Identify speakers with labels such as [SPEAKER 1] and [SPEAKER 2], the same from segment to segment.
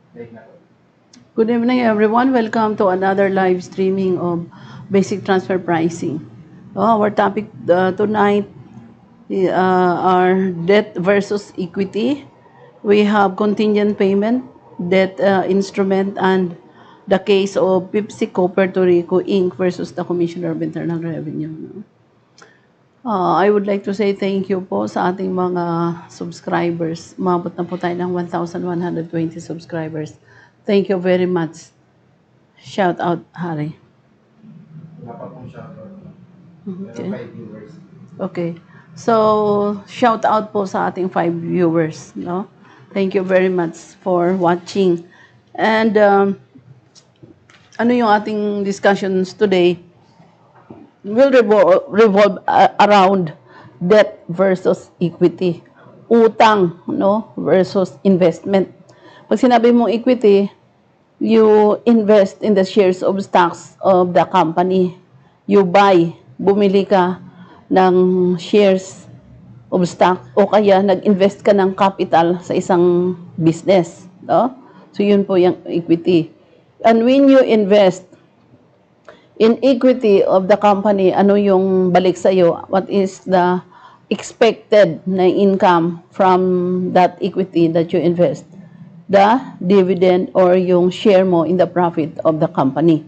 [SPEAKER 1] Good evening, everyone. Welcome to another live streaming of basic transfer pricing. Our topic tonight are debt versus equity. We have contingent payment, debt instrument, and the case of Pepsico Puerto Rico Inc. versus the Commissioner of Internal Revenue. No? I would like to say thank you po sa ating mga subscribers. Umabot na po tayo ng 1,120 subscribers. Thank you very much. Shout out, Hari.
[SPEAKER 2] Wala pa pong shoutout. Pero
[SPEAKER 1] Okay.
[SPEAKER 2] 5 viewers.
[SPEAKER 1] Okay. So, shout out po sa ating 5 viewers, no? Thank you very much for watching. And ano yung ating discussions today will revolve around debt versus equity. Utang, no, versus investment. Pag sinabi mong equity, you invest in the shares of stocks of the company. You buy, bumili ka ng shares of stock o kaya nag-invest ka ng capital sa isang business. No? So, yun po yung equity. And when you invest in equity of the company, ano yung balik sa'yo? What is the expected na income from that equity that you invest? The dividend or yung share mo in the profit of the company.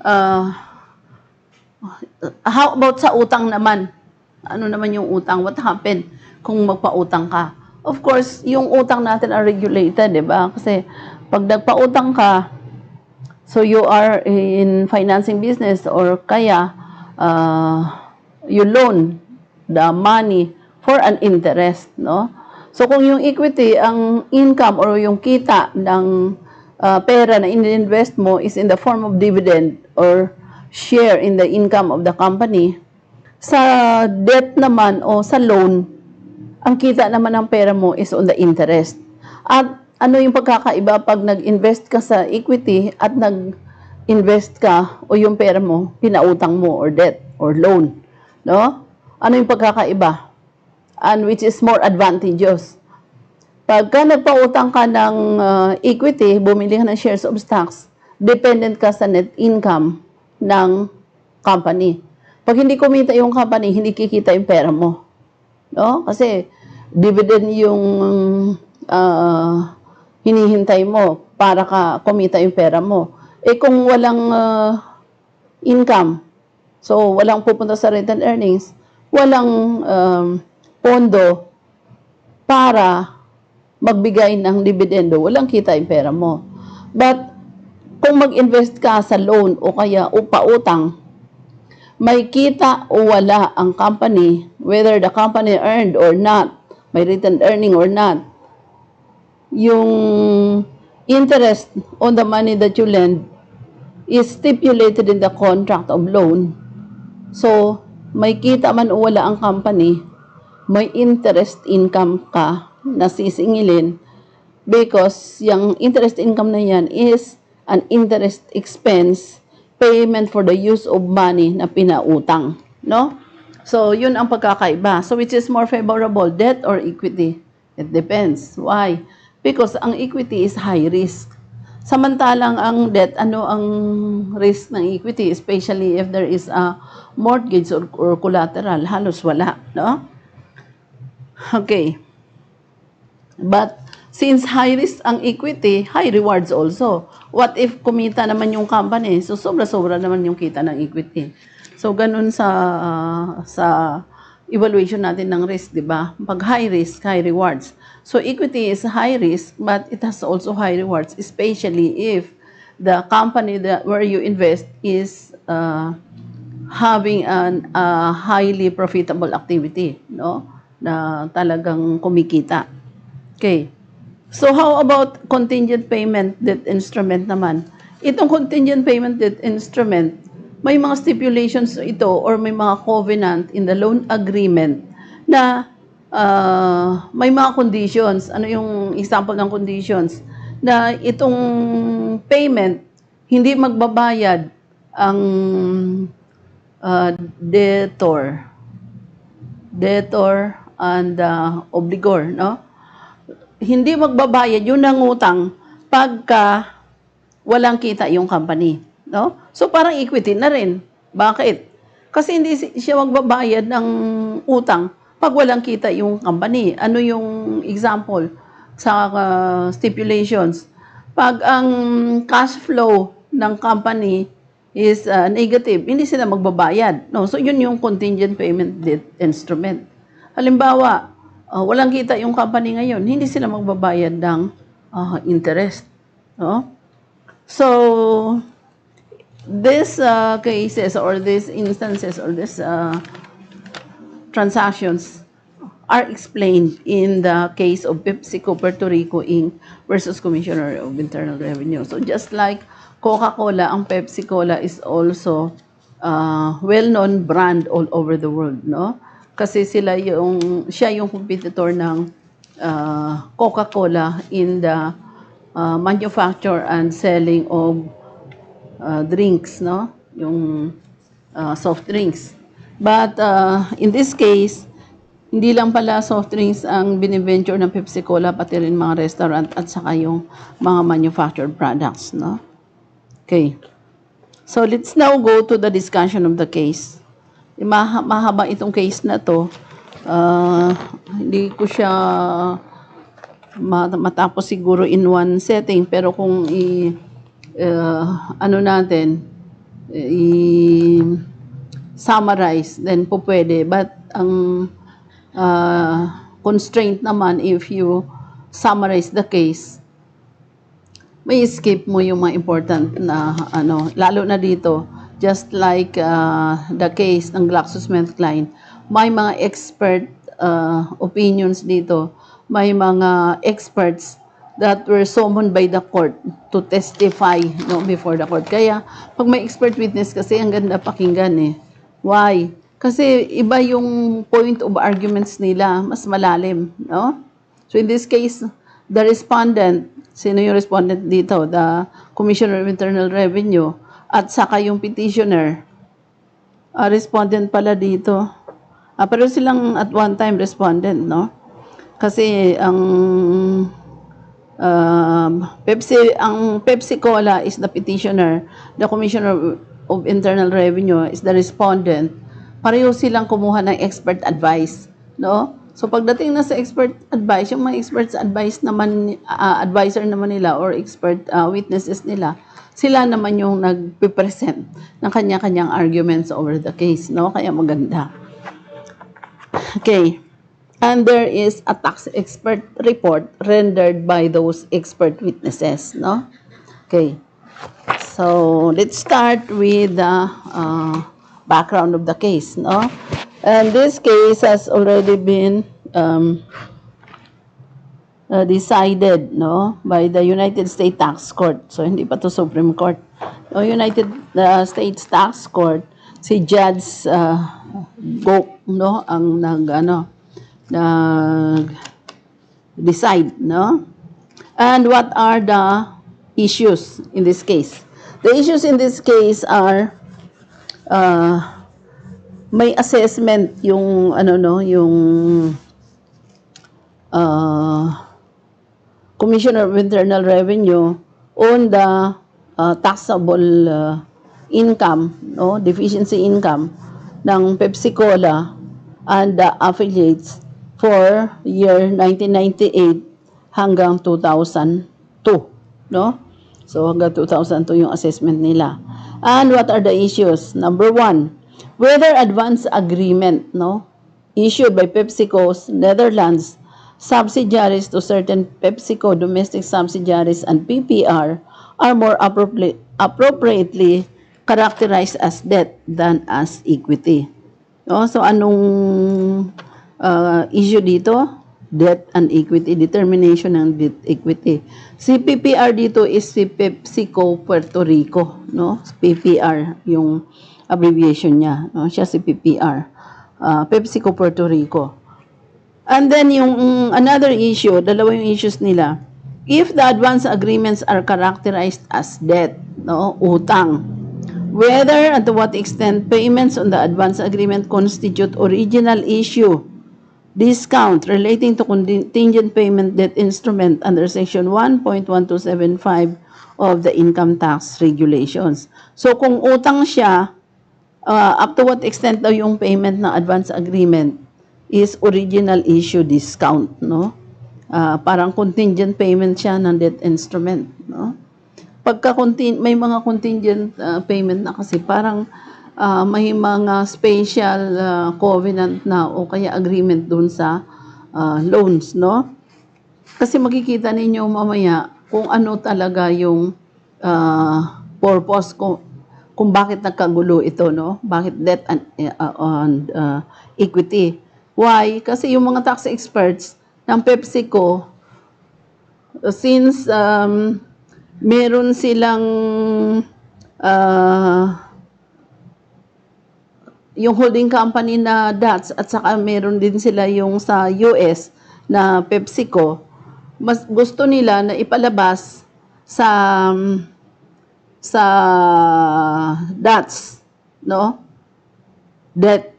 [SPEAKER 1] How about sa utang naman? Ano naman yung utang? What happened kung magpautang ka? Of course, yung utang natin are regulated, di ba? Kasi pag nagpautang ka, so you are in financing business or kaya you loan the money for an interest, no? So kung yung equity, ang income or yung kita ng pera na in-invest mo is in the form of dividend or share in the income of the company, sa debt naman o sa loan, ang kita naman ng pera mo is on the interest. At ano yung pagkakaiba pag nag-invest ka sa equity at nag-invest ka o yung pera mo, pinautang mo or debt or loan, no? Ano yung pagkakaiba? And which is more advantageous. Pagka nagpautang ka ng equity, bumili ka ng shares of stocks, dependent ka sa net income ng company. Pag hindi kumita yung company, hindi kikita yung pera mo. No? Kasi dividend yung hinihintay mo para ka kumita yung pera mo. Eh kung walang income, so walang pupunta sa rent and earnings, walang pondo para magbigay ng dividendo, walang kita yung pera mo. But kung mag-invest ka sa loan o kaya upa-utang, may kita o wala ang company, whether the company earned or not, may written earning or not, yung interest on the money that you lend is stipulated in the contract of loan. So, may kita man o wala ang company, may interest income ka na sisingilin because yung interest income na yan is an interest expense payment for the use of money na pinautang, no? So, yun ang pagkakaiba. So, which is more favorable, debt or equity? It depends. Why? Because ang equity is high risk. Samantalang ang debt, ano ang risk ng equity? Especially if there is a mortgage or collateral, halos wala, no? Okay. But since high risk ang equity, high rewards also. What if kumita naman yung company? So sobra-sobra naman yung kita ng equity. So ganun sa evaluation natin ng risk, di ba? Pag high risk, high rewards. So equity is high risk, but it has also high rewards, especially if the company where you invest is having a highly profitable activity, no? Na talagang kumikita. Okay. So how about contingent payment debt instrument naman? Itong contingent payment debt instrument, may mga stipulations ito or may mga covenant in the loan agreement na may mga conditions. Ano yung example ng conditions? Na itong payment, hindi magbabayad ang debtor and obligor, no? Hindi magbabayad yung nangutang pagka walang kita yung company, no? So parang equity na rin. Bakit? Kasi hindi siya magbabayad ng utang pag walang kita yung company. Ano yung example sa stipulations? Pag ang cash flow ng company is negative, hindi sila magbabayad. No? So yun yung contingent payment debt instrument. Halimbawa, walang kita yung company ngayon, hindi sila magbabayad ng interest. No? So, these cases or these instances or these transactions are explained in the case of Pepsico Puerto Rico Inc. versus Commissioner of Internal Revenue. So, just like Coca-Cola, ang Pepsi-Cola is also well-known brand all over the world, no? Kasi siya yung competitor ng Coca-Cola in the manufacture and selling of drinks, no? Yung soft drinks. But in this case, hindi lang pala soft drinks ang biniventure ng Pepsi Cola, pati rin mga restaurant at saka yung mga manufactured products, no? Okay. So let's now go to the discussion of the case. Mahaba itong case na to. Hindi ko siya matapos siguro in one setting, pero kung i-summarize, then po pwede. But ang constraint naman, if you summarize the case, may skip mo yung mga important na lalo na dito, just like the case ng GlaxoSmithKline, may mga expert opinions dito, may mga experts that were summoned by the court to testify before the court. Kaya, pag may expert witness kasi, ang ganda pakinggan eh. Why? Kasi iba yung point of arguments nila, mas malalim, no? So in this case, the respondent, sino yung respondent dito? The Commissioner of Internal Revenue, at saka yung petitioner, respondent pala dito. Pero silang at one time respondent, no? Kasi ang Pepsi Cola is the petitioner, the Commissioner of Internal Revenue is the respondent. Pareho silang kumuha ng expert advice, no? So pagdating na sa expert advice, yung mga experts advice naman, advisor naman nila or expert witnesses nila, sila naman yung nagpe-present ng kanya-kanyang arguments over the case, no? Kaya maganda. Okay. And there is a tax expert report rendered by those expert witnesses, no? Okay. So, let's start with the background of the case, no? And this case has already been decided, no, by the United States Tax Court. So, hindi pa to Supreme Court. No, United States Tax Court, si Judge Gok, no, ang decide, no? And what are the issues in this case? The issues in this case are may assessment yung yung Commissioner of Internal Revenue on the taxable income, no, deficiency income ng Pepsi Cola and the affiliates for year 1998 hanggang 2002, no? So hanggang 2002 yung assessment nila. And what are the issues? Number one, whether advance agreement, no, issued by PepsiCo's Netherlands subsidiaries to certain PepsiCo domestic subsidiaries and PPR are more appropriately characterized as debt than as equity. No? So anong issue dito? Debt and equity, determination ng debt equity. Si PPR dito is si Pepsico Puerto Rico, no? PPR yung abbreviation niya, no? Siya si PPR. Pepsico Puerto Rico. And then yung another issue, dalawa yung issues nila. If the advance agreements are characterized as debt, no, utang, whether and to what extent payments on the advance agreement constitute original issue discount relating to contingent payment debt instrument under Section 1.1275 of the income tax regulations. So kung utang siya, up to what extent daw yung payment ng advance agreement is original issue discount, no? Parang contingent payment siya ng debt instrument, no? May mga contingent payment na kasi parang may mga special covenant na o kaya agreement dun sa loans, no? Kasi makikita ninyo mamaya kung ano talaga yung purpose kung bakit nagkagulo ito, no? Bakit debt and equity. Why? Kasi yung mga tax experts ng Pepsico, since meron silang yung holding company na DATS at saka meron din sila yung sa US na Pepsico, mas gusto nila na ipalabas sa DATS, no? Debt.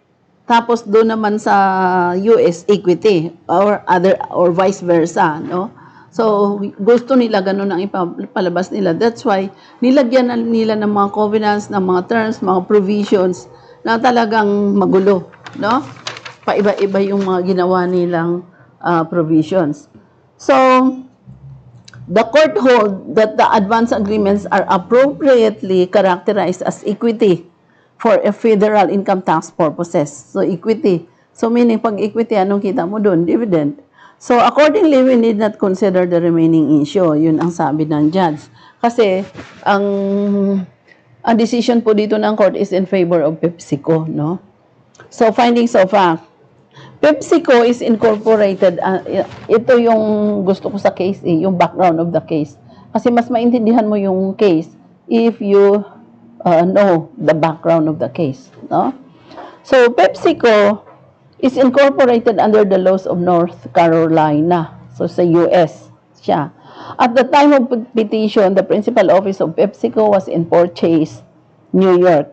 [SPEAKER 1] Tapos doon naman sa US equity or vice versa, no? So, gusto nila ganun ang ipalabas nila. That's why, nilagyan nila ng mga covenants, ng mga terms, mga provisions na talagang magulo, no? Paiba-iba yung mga ginawa nilang provisions. So, the court hold that the advance agreements are appropriately characterized as equity for a federal income tax purposes. So, equity. So, meaning, pag equity, anong kita mo doon? Dividend. So, accordingly, we need not consider the remaining issue. Yun ang sabi ng judge. Kasi, ang decision po dito ng court is in favor of Pepsico, no? So, findings of fact. Pepsico is incorporated. Ito yung gusto ko sa case, yung background of the case. Kasi mas maintindihan mo yung case if you know the background of the case, no? So, Pepsico is incorporated under the laws of North Carolina. So, sa US siya. At the time of petition, the principal office of Pepsico was in Port Chase, New York.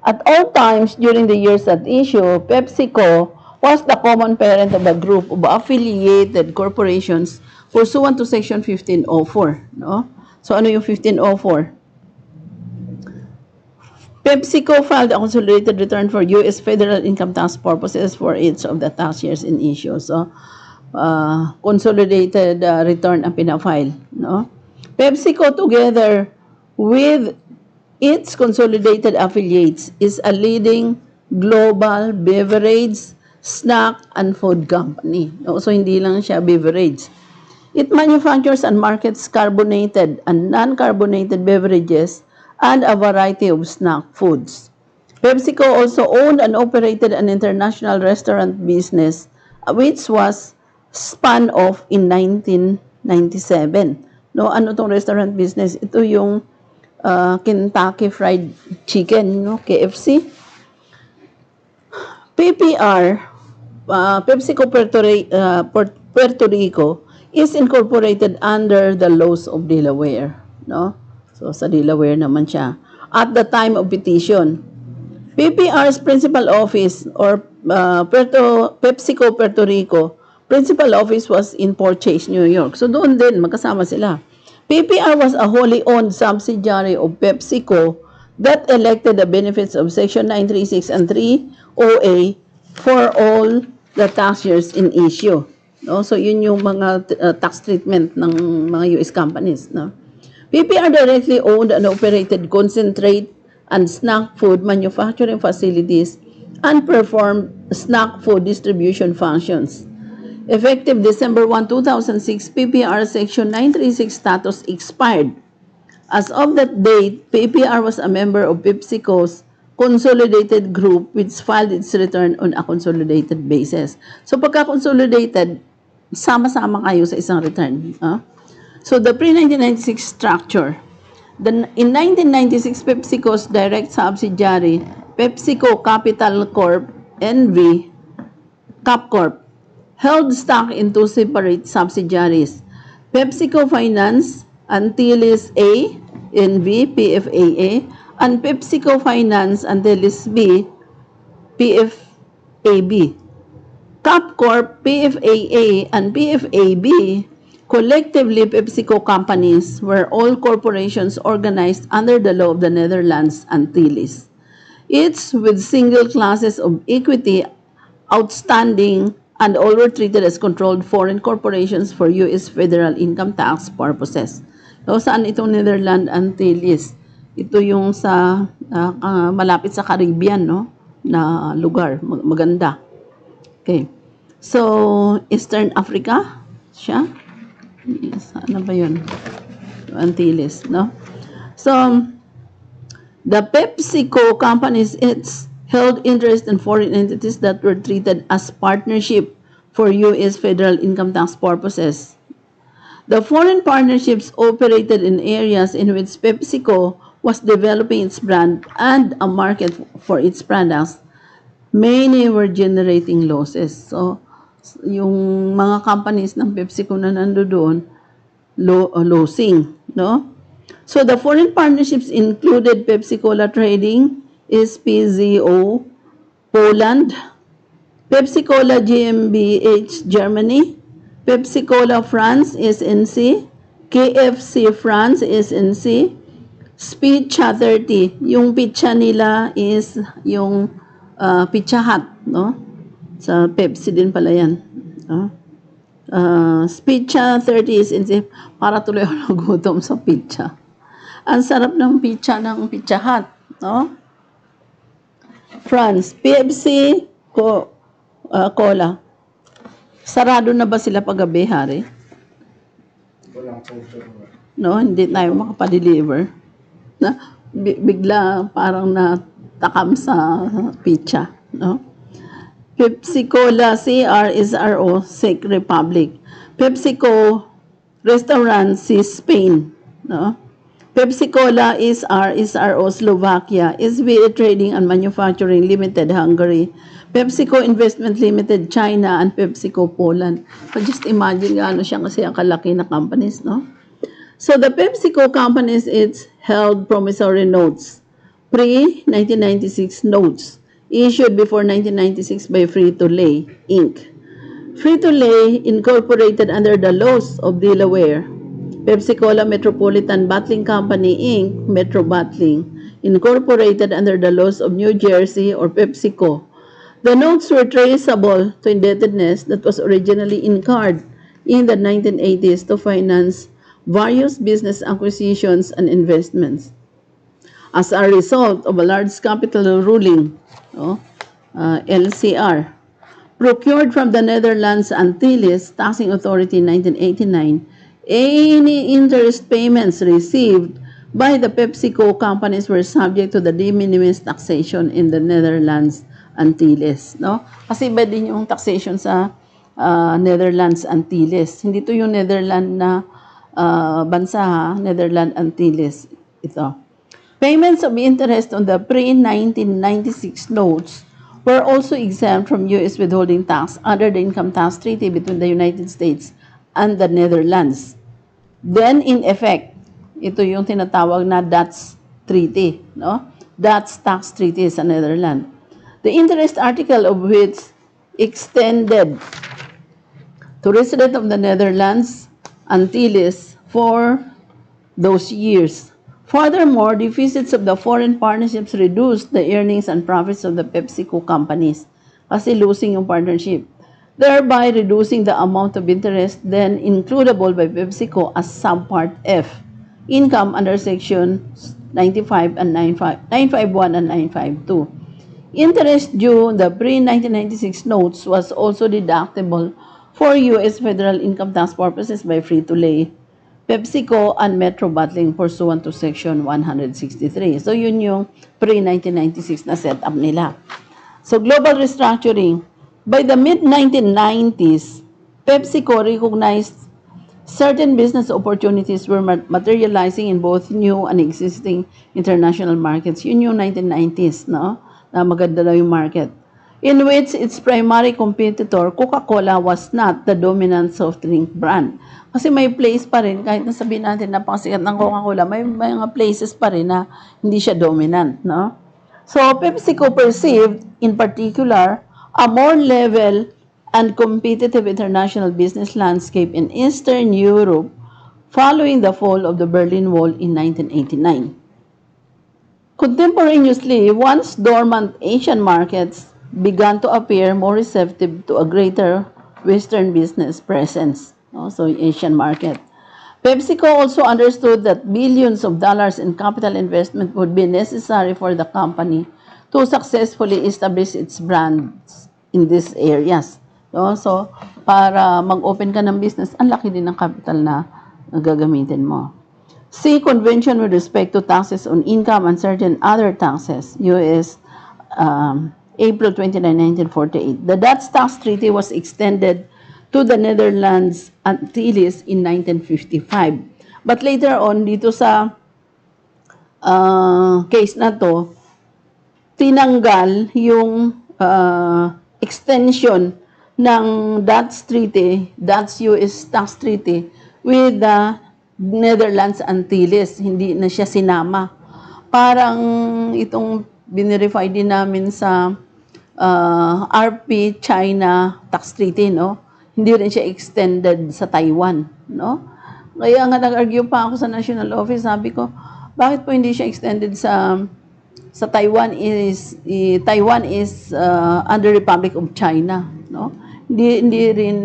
[SPEAKER 1] At all times during the years at issue, Pepsico was the common parent of a group of affiliated corporations pursuant to Section 1504. No? So, ano yung 1504? Pepsico filed a consolidated return for U.S. federal income tax purposes for each of the tax years in issue. So, consolidated return ang pinafile. No? Pepsico, together with its consolidated affiliates, is a leading global beverage, snack, and food company. No? So, hindi lang siya beverage. It manufactures and markets carbonated and non-carbonated beverages and a variety of snack foods. Pepsico also owned and operated an international restaurant business, which was spun off in 1997. No, ano tong restaurant business? Ito yung Kentucky Fried Chicken, no, KFC. PPR, Pepsico Puerto Rico, is incorporated under the laws of Delaware, no? So, sa Delaware naman siya. At the time of petition, PPR's principal office or Pepsico Puerto Rico, principal office was in Port Chase, New York. So, doon din, magkasama sila. PPR was a wholly owned subsidiary of Pepsico that elected the benefits of Section 936 and 3OA for all the tax years in issue. No? So, yun yung mga tax treatment ng mga US companies, no? PPR directly owned and operated concentrate and snack food manufacturing facilities and performed snack food distribution functions. Effective December 1, 2006, PPR Section 936 status expired. As of that date, PPR was a member of PepsiCo's consolidated group which filed its return on a consolidated basis. So pagka-consolidated, sama-sama kayo sa isang return. So, the pre-1996 structure. In 1996, PepsiCo's direct subsidiary, PepsiCo Capital Corp. NV, CapCorp, held stock in two separate subsidiaries, PepsiCo Finance, Antilles A, NV, PFAA, and PepsiCo Finance, Antilles B, PFAB. Capcorp, PFAA, and PFAB, collectively PepsiCo companies, were all corporations organized under the law of the Netherlands Antilles. Each with single classes of equity outstanding and all were treated as controlled foreign corporations for U.S. federal income tax purposes. So, saan itong Netherlands Antilles? Ito yung sa malapit sa Caribbean, no? Na lugar, maganda. Okay. So, Eastern Africa siya. Ano ba yun? Antilles, no? So, the PepsiCo companies, it's held interest in foreign entities that were treated as partnership for U.S. federal income tax purposes. The foreign partnerships operated in areas in which PepsiCo was developing its brand and a market for its products. Many were generating losses. So, yung mga companies ng PepsiCo na nandoon, losing, no? So, the foreign partnerships included Pepsi-Cola Trading, SPZO, Poland, Pepsi-Cola GmbH, Germany, Pepsi-Cola France, SNC, KFC France, SNC, Pizza 30. Yung pizza nila is yung Pizza Hut, no? Sa Pepsi din pala yan. No? Pizza 30 is SNC. Para tuloy ako nagutom sa pizza. Ang sarap ng pizza ng Pizza Hut, no? France, PFC, Cola. Sarado na ba sila paggabi, Hari?
[SPEAKER 2] Walang photo.
[SPEAKER 1] No, hindi tayo makapadeliver. Na, bigla parang natakam sa pizza, no? Pepsi-Cola, CIR, SRO, Czech Republic. PepsiCo Restaurant, Spain, no? Pepsi-Cola, SRO, Slovakia. SVA Trading and Manufacturing Limited, Hungary. PepsiCo Investment Limited, China, and PepsiCo Poland. So just imagine gaano siya kasi ang kalaki na companies, no? So the PepsiCo companies, it's held promissory notes, pre-1996 notes, issued before 1996 by Frito-Lay, Inc. Frito-Lay incorporated under the laws of Delaware. Pepsi-Cola Metropolitan Bottling Company, Inc., Metro Bottling, incorporated under the laws of New Jersey or PepsiCo. The notes were traceable to indebtedness that was originally incurred in the 1980s to finance various business acquisitions and investments. As a result of a large capital ruling, LCR, procured from the Netherlands Antilles Taxing Authority in 1989, any interest payments received by the PepsiCo companies were subject to the de minimis taxation in the Netherlands Antilles, no? Kasi iba din yung taxation sa Netherlands Antilles. Hindi to yung Netherlands na bansa, ha? Netherlands Antilles ito. Payments of interest on the pre-1996 notes were also exempt from U.S. withholding tax under the income tax treaty between the United States and the Netherlands. Then, in effect, ito yung tinatawag na Dutch Treaty, no? Dutch Tax Treaty sa Netherlands. The interest article of which extended to residents of the Netherlands Antilles for those years. Furthermore, deficits of the foreign partnerships reduced the earnings and profits of the PepsiCo companies kasi losing yung partnership, thereby reducing the amount of interest then includable by PepsiCo as subpart F, income under section 95 and 951 and 952. Interest due the pre-1996 notes was also deductible for U.S. federal income tax purposes by Frito-Lay, PepsiCo, and Metro Bottling pursuant to section 163. So yun yung pre-1996 na setup nila. So global restructuring. By the mid-1990s, PepsiCo recognized certain business opportunities were materializing in both new and existing international markets. Yun yung 1990s, no? Na maganda daw yung market. In which its primary competitor, Coca-Cola, was not the dominant soft drink brand. Kasi may place pa rin, kahit nasabihin natin na napakasikat ng Coca-Cola, may mga places pa rin na hindi siya dominant, no? So, PepsiCo perceived, in particular, a more level and competitive international business landscape in Eastern Europe following the fall of the Berlin Wall in 1989. Contemporaneously, once dormant Asian markets began to appear more receptive to a greater Western business presence, also Asian market. PepsiCo also understood that billions of dollars in capital investment would be necessary for the company to successfully establish its brands in these areas. No? So, para mag-open ka ng business, ang laki din ng capital na gagamitin mo. See Convention with respect to taxes on income and certain other taxes, U.S. April 29, 1948. The Dutch Tax Treaty was extended to the Netherlands Antilles in 1955. But later on, dito sa case na to, tinanggal yung extension ng Dutch Treaty, Dutch-US Tax Treaty with the Netherlands Antilles. Hindi na siya sinama. Parang itong binirify din namin sa RP China Tax Treaty, no? Hindi rin siya extended sa Taiwan, no? Kaya nga nag-argue pa ako sa National Office, sabi ko, bakit po hindi siya extended sa Taiwan is under Republic of China, no? Hindi rin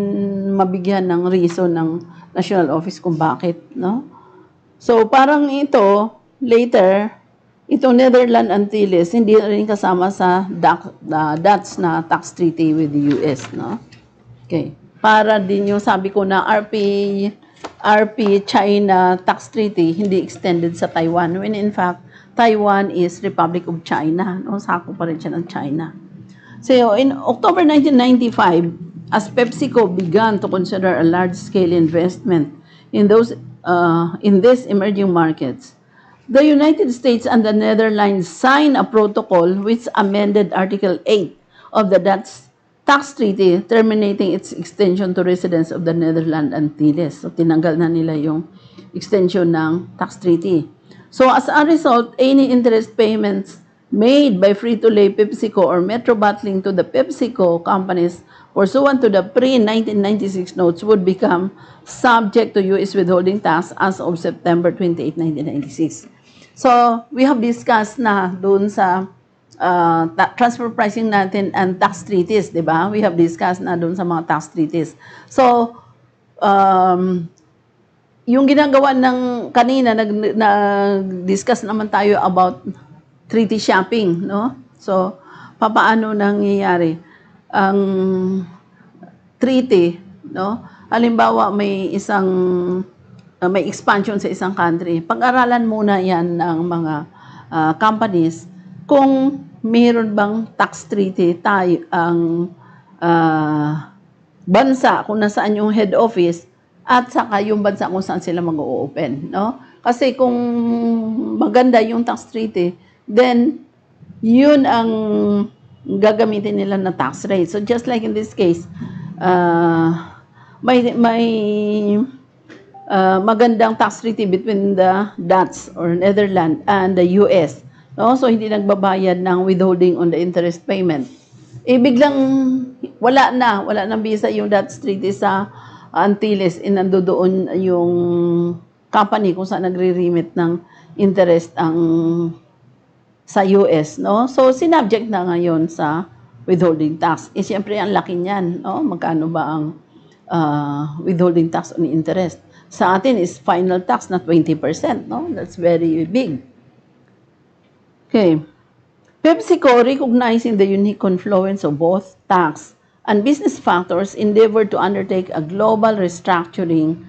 [SPEAKER 1] mabigyan ng reason ng National Office kung bakit, no? So parang ito later itong Netherlands Antilles hindi rin kasama sa Dutch na tax treaty with the US, no? Okay. Para din yung sabi ko na RP China tax treaty hindi extended sa Taiwan when in fact Taiwan is Republic of China, no? Sako pa rin siya ng China. So in October 1995, as PepsiCo began to consider a large-scale investment in these emerging markets, the United States and the Netherlands signed a protocol which amended Article 8 of the Dutch Tax Treaty, terminating its extension to residents of the Netherlands Antilles. So tinanggal na nila yung extension ng tax treaty. So as a result, any interest payments made by free-to-lay PepsiCo or Metro Bottling to the PepsiCo companies pursuant to the pre-1996 notes would become subject to U.S. withholding tax as of September 28, 1996. So, we have discussed na doon sa transfer pricing natin and tax treaties, di ba? We have discussed na doon sa mga tax treaties. So, yung ginagawa ng kanina, nag-discuss naman tayo about treaty shopping, no? So, papaano nangyayari ang treaty, no? Halimbawa, may expansion sa isang country. Pag-aralan muna yan ng mga companies kung mayroon bang tax treaty tayo ang bansa kung nasaan yung head office at saka yung bansa kung saan sila mag-o-open, no? Kasi kung maganda yung tax treaty, then yun ang gagamitin nila na tax rate. So just like in this case, may magandang tax treaty between the Dutch or Netherlands and the US. No? So hindi nagbabayad ng withholding on the interest payment. Biglang wala nang visa yung Dutch treaty sa Antilles, nandoon yung company kung saan nagre-remit ng interest ang sa US, no? So sinubject na ngayon sa withholding tax. Siyempre ang laki niyan, no? Magkano ba ang withholding tax on interest? Sa atin is final tax na 20%, no? That's very big. Okay. PepsiCo, recognizing the unique confluence of both tax and business factors, endeavored to undertake a global restructuring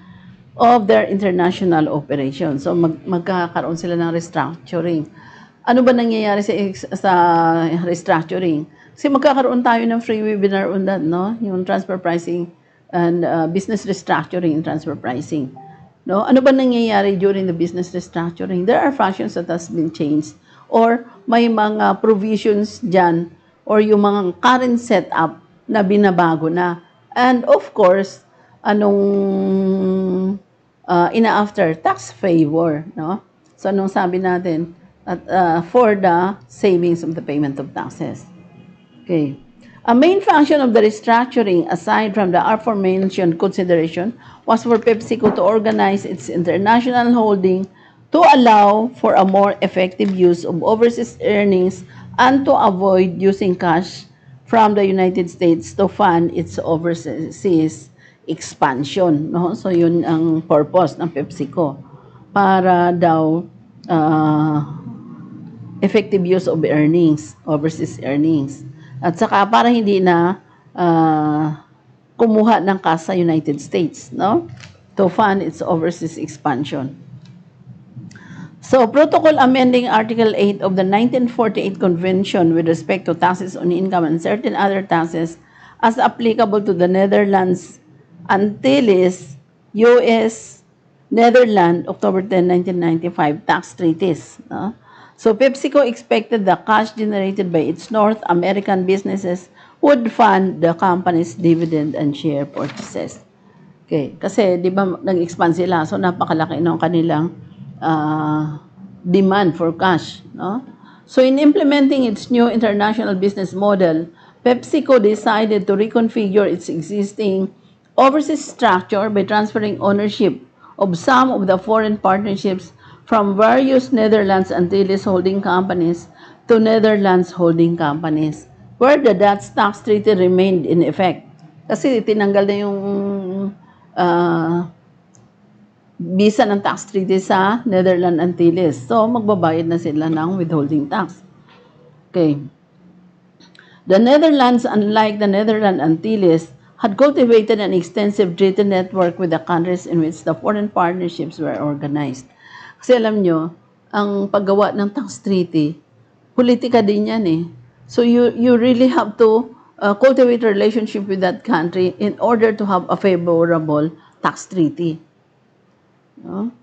[SPEAKER 1] of their international operations. So magkakaroon sila ng restructuring. Ano ba nangyayari sa restructuring? Kasi magkakaroon tayo ng free webinar on that, no? Yung transfer pricing and business restructuring and transfer pricing. No? Ano ba nangyayari during the business restructuring? There are functions that has been changed or may mga provisions dyan or yung mga current setup na binabago na. And of course, anong ina-after? Tax favor. No? So, anong sabi natin? For the savings of the payment of taxes. Okay. A main function of the restructuring, aside from the aforementioned consideration, was for PepsiCo to organize its international holding to allow for a more effective use of overseas earnings and to avoid using cash from the United States to fund its overseas expansion. No? So yun ang purpose ng PepsiCo para daw effective use of earnings, overseas earnings. At saka para hindi na kumuha ng cash sa United States, no? To fund its overseas expansion. So, Protocol amending Article 8 of the 1948 Convention with respect to taxes on income and certain other taxes as applicable to the Netherlands, Antilles, U.S., Netherlands, October 10, 1995 tax treaties. No? So, PepsiCo expected the cash generated by its North American businesses would fund the company's dividend and share purchases. Okay, kasi di ba nag-expand sila, so napakalaki ng kanilang demand for cash. No? So in implementing its new international business model, PepsiCo decided to reconfigure its existing overseas structure by transferring ownership of some of the foreign partnerships from various Netherlands Antilles holding companies to Netherlands holding companies, where the Dutch tax treaty remained in effect. Kasi tinanggal na yung visa ng tax treaty sa Netherlands Antilles. So, magbabayad na sila ng withholding tax. Okay. The Netherlands, unlike the Netherlands Antilles, had cultivated an extensive treaty network with the countries in which the foreign partnerships were organized. Kasi alam nyo, ang paggawa ng tax treaty, politika din yan eh. So you really have to cultivate a relationship with that country in order to have a favorable tax treaty. No?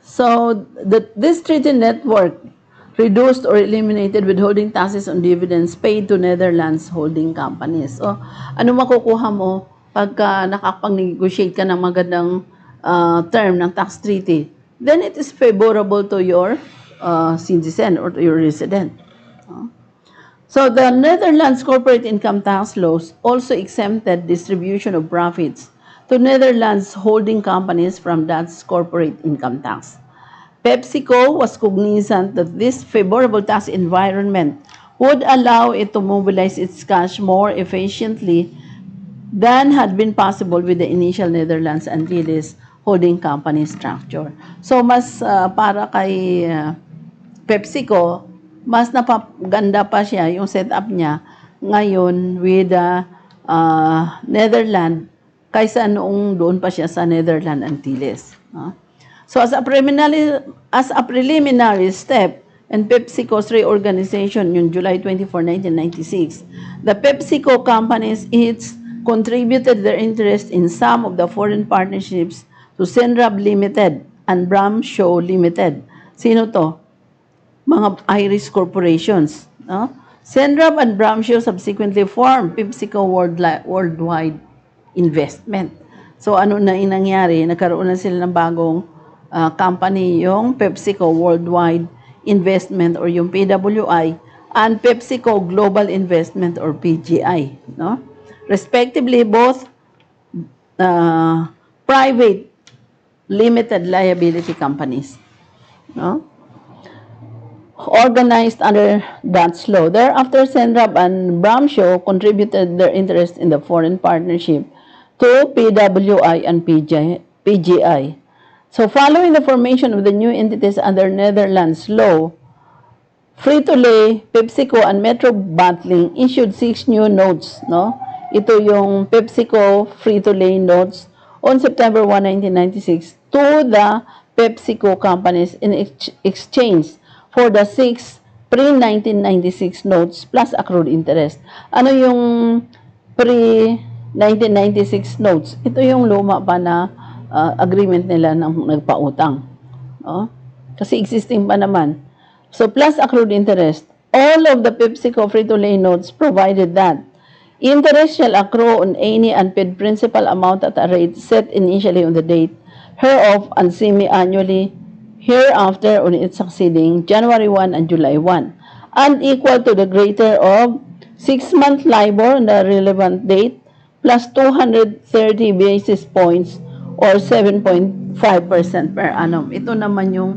[SPEAKER 1] So this treaty network reduced or eliminated withholding taxes on dividends paid to Netherlands holding companies. So ano makukuha mo pagka nakapag-negotiate ka ng magandang term ng tax treaty? Then it is favorable to your citizen or to your resident. So the Netherlands corporate income tax laws also exempted distribution of profits to Netherlands holding companies from Dutch corporate income tax. PepsiCo was cognizant that this favorable tax environment would allow it to mobilize its cash more efficiently than had been possible with the initial Netherlands Antilles holding company structure. So mas para kay PepsiCo, mas napaganda pa siya yung setup niya ngayon with the Netherlands kaysa noong doon pa siya sa Netherlands Antilles. So as a preliminary step in PepsiCo's reorganization in July 24, 1996, the PepsiCo companies each contributed their interest in some of the foreign partnerships to Senrab Limited and Bram Show Limited. Sino to? Mga Irish corporations. No? Senrab and Bram Show subsequently formed PepsiCo Worldwide Investment. So ano na nangyari? Nagkaroon na sila ng bagong company, yung PepsiCo Worldwide Investment or yung PWI and PepsiCo Global Investment or PGI. No? Respectively, both private limited liability companies. No? Organized under Dutch law. Thereafter, Senrab and Bramshaw contributed their interest in the foreign partnership to PWI and PGI. So, following the formation of the new entities under Netherlands law, Frito-Lay, PepsiCo, and Metro Bottling issued 6 new notes. No? Ito yung PepsiCo Frito-Lay notes on September 1, 1996 to the PepsiCo companies in exchange for the 6 pre-1996 notes plus accrued interest. Ano yung pre-1996 notes? Ito yung luma pa na agreement nila ng nagpautang. No? Kasi existing pa naman. So plus accrued interest, all of the PepsiCo Frito-Lay notes provided that interest shall accrue on any unpaid principal amount at a rate set initially on the date hereof and semi-annually hereafter on its succeeding January 1 and July 1, and equal to the greater of 6-month LIBOR on the relevant date plus 230 basis points or 7.5% per annum. Ito naman yung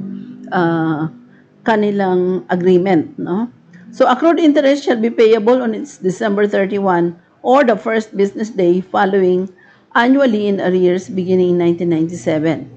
[SPEAKER 1] kanilang agreement, no? So accrued interest shall be payable on its December 31 or the first business day following, annually in arrears beginning in 1997.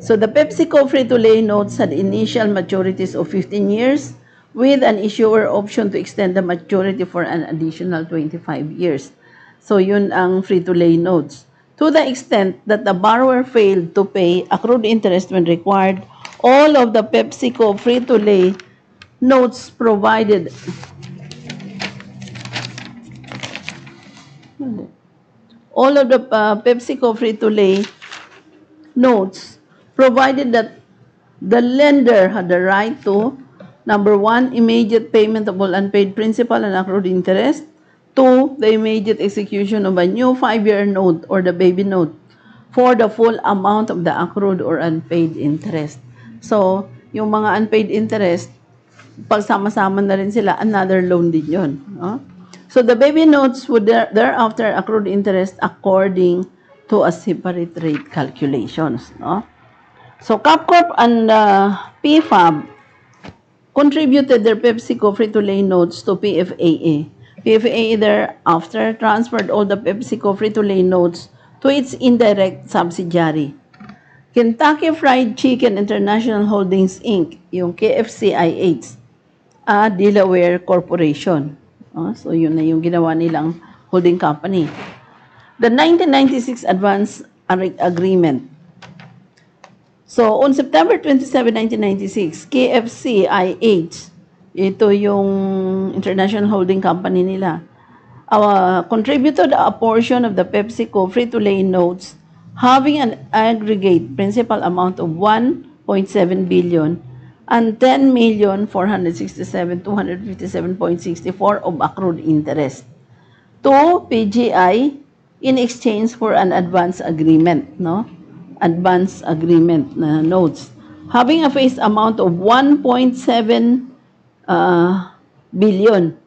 [SPEAKER 1] So the Pepsico free-to-lay notes had initial maturities of 15 years with an issuer option to extend the maturity for an additional 25 years. So yun ang free-to-lay notes. To the extent that the borrower failed to pay accrued interest when required, all of the Pepsico free-to-lay notes provided PepsiCo free-to-lay notes provided that the lender had the right to, number one, immediate payment of all unpaid principal and accrued interest. Two, the immediate execution of a new 5-year note or the baby note for the full amount of the accrued or unpaid interest. So, yung mga unpaid interest, pagsama-sama na rin sila, another loan din yun. No? So, the baby notes would thereafter accrued interest according to a separate rate calculations. No? So, CapCorp and PFAB contributed their PepsiCo free-to-lay notes to PFAA. PFAA thereafter transferred all the PepsiCo free-to-lay notes to its indirect subsidiary, Kentucky Fried Chicken International Holdings Inc., yung KFCIH, a Delaware Corporation. So, yun na yung ginawa nilang holding company. The 1996 Advance Agreement. So, on September 27, 1996, KFCIH, ito yung international holding company nila, contributed a portion of the PepsiCo free-to-lay notes having an aggregate principal amount of 1.7 billion and 10,467,257.64 of accrued interest to PGI in exchange for an advance agreement, no? Advance agreement notes having a face amount of 1.7 billion.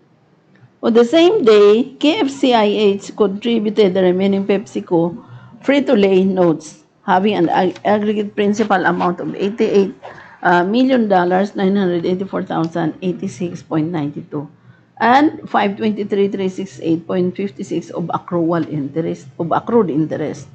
[SPEAKER 1] On the same day, KFCIH contributed the remaining PepsiCo free-to-lay notes having an aggregate principal amount of $88 million, $984,086.92 and 523,368.56 of accrued interest,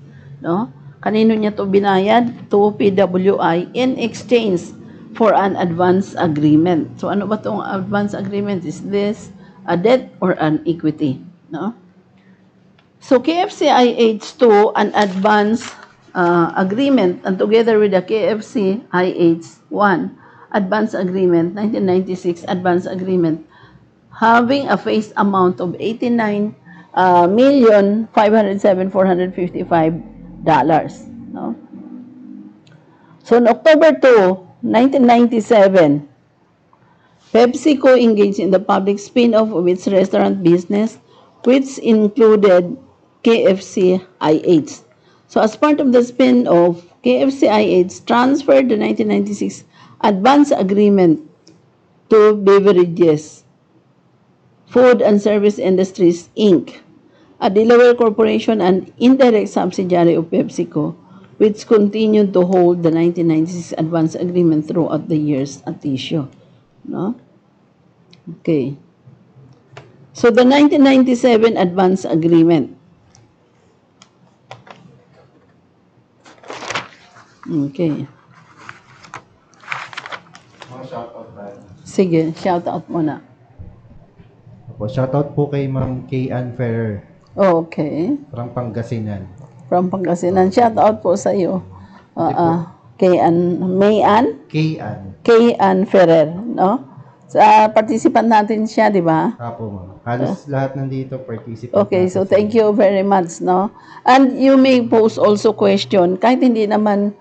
[SPEAKER 1] no? Kanino niya to binayad? To PWI in exchange for an advance agreement. So ano ba tong advance agreement? Is this a debt or an equity? No? So KFCIH2, an advance agreement, and together with the KFCIH1 advance agreement, 1996 advance agreement, having a face amount of $89,507,455. No? So, on October 2, 1997, PepsiCo engaged in the public spin-off of its restaurant business, which included KFCIH. So, as part of the spin-off, KFCIH transferred the 1996 advance agreement to Beverages, Food and Service Industries, Inc., a Delaware corporation and indirect subsidiary of PepsiCo, which continued to hold the 1996 advance agreement throughout the years at issue. No? Okay. So the 1997 advance agreement. Okay.
[SPEAKER 2] Mga shoutout tayo.
[SPEAKER 1] Sige, shout out muna.
[SPEAKER 3] Shoutout po kay Ma'am Kay-Ann Ferrer
[SPEAKER 1] Okay.
[SPEAKER 3] from Pangasinan.
[SPEAKER 1] From Pangasinan. Shout out po sa iyo. Mayan? Kay-Ann Ferrer, no? Sa participant natin siya, di ba?
[SPEAKER 3] Apo, ma'am. Halos lahat nandito participant.
[SPEAKER 1] Okay, so thank you very much, no? And you may pose also question, kahit hindi naman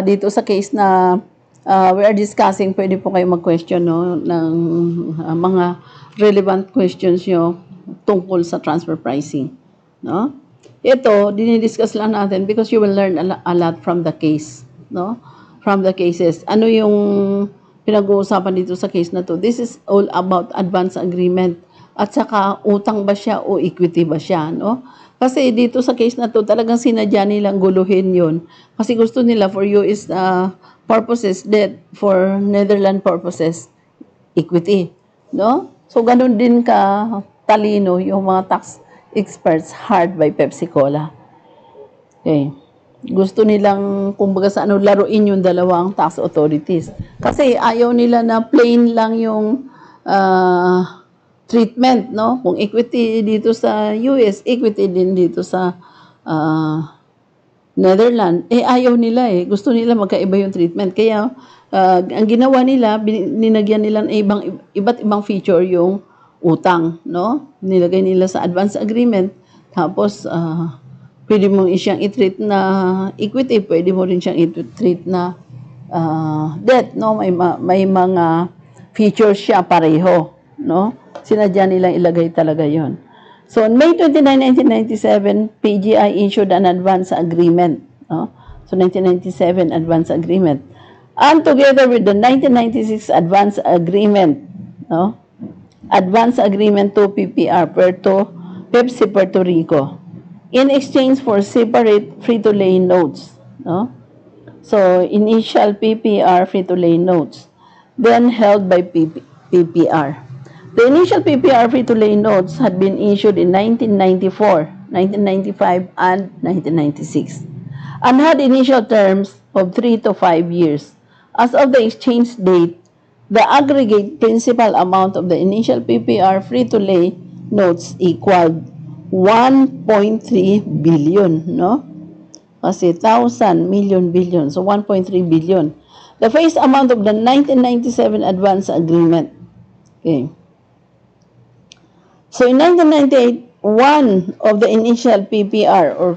[SPEAKER 1] dito sa case na we are discussing, pwede po kayo mag-question, no? Ng mga relevant questions nyo tungkol sa transfer pricing, no? Ito, dinidiscuss lang natin because you will learn a lot from the case, no? From the cases. Ano yung pinag-uusapan dito sa case na to? This is all about advance agreement at saka utang ba siya o equity ba siya, no? Kasi dito sa case na to, talagang sinadya nilang guluhin yun. Kasi gusto nila for US purposes, debt, for Netherlands purposes, equity, no? So, ganun din ka talino yung mga tax experts hired by Pepsi Cola. Okay. Gusto nilang, kumbaga sa ano, laruin yung dalawang tax authorities. Kasi ayaw nila na plain lang yung treatment, no? Kung equity dito sa US, equity din dito sa Netherlands, ayaw nila eh. Gusto nila magkaiba yung treatment. Kaya, ang ginawa nila, ninagyan nila ng iba't ibang feature yung utang, no? Nilagay nila sa advance agreement. Tapos, pwede mo siyang i-treat na equity, pwede mo rin siyang i-treat na debt, no? May mga features siya pareho, no? Sinadya nilang ilagay talaga yon. So, on May 29, 1997, PGI issued an advance agreement, no? So, 1997 advance agreement. And together with the 1996 advance agreement, no? Advance agreement to PPR, Pepsi Puerto Rico, in exchange for separate free-to-lay notes, no? So, initial PPR free-to-lay notes, then held by PPR. The initial PPR free-to-lay notes had been issued in 1994, 1995, and 1996, and had initial terms of 3 to 5 years. As of the exchange date, the aggregate principal amount of the initial PPR free-to-lay notes equaled 1.3 billion, no? Kasi 1,000, million, billion. So, 1.3 billion. The face amount of the 1997 advance agreement. Okay. So, in 1998, one of the initial PPR or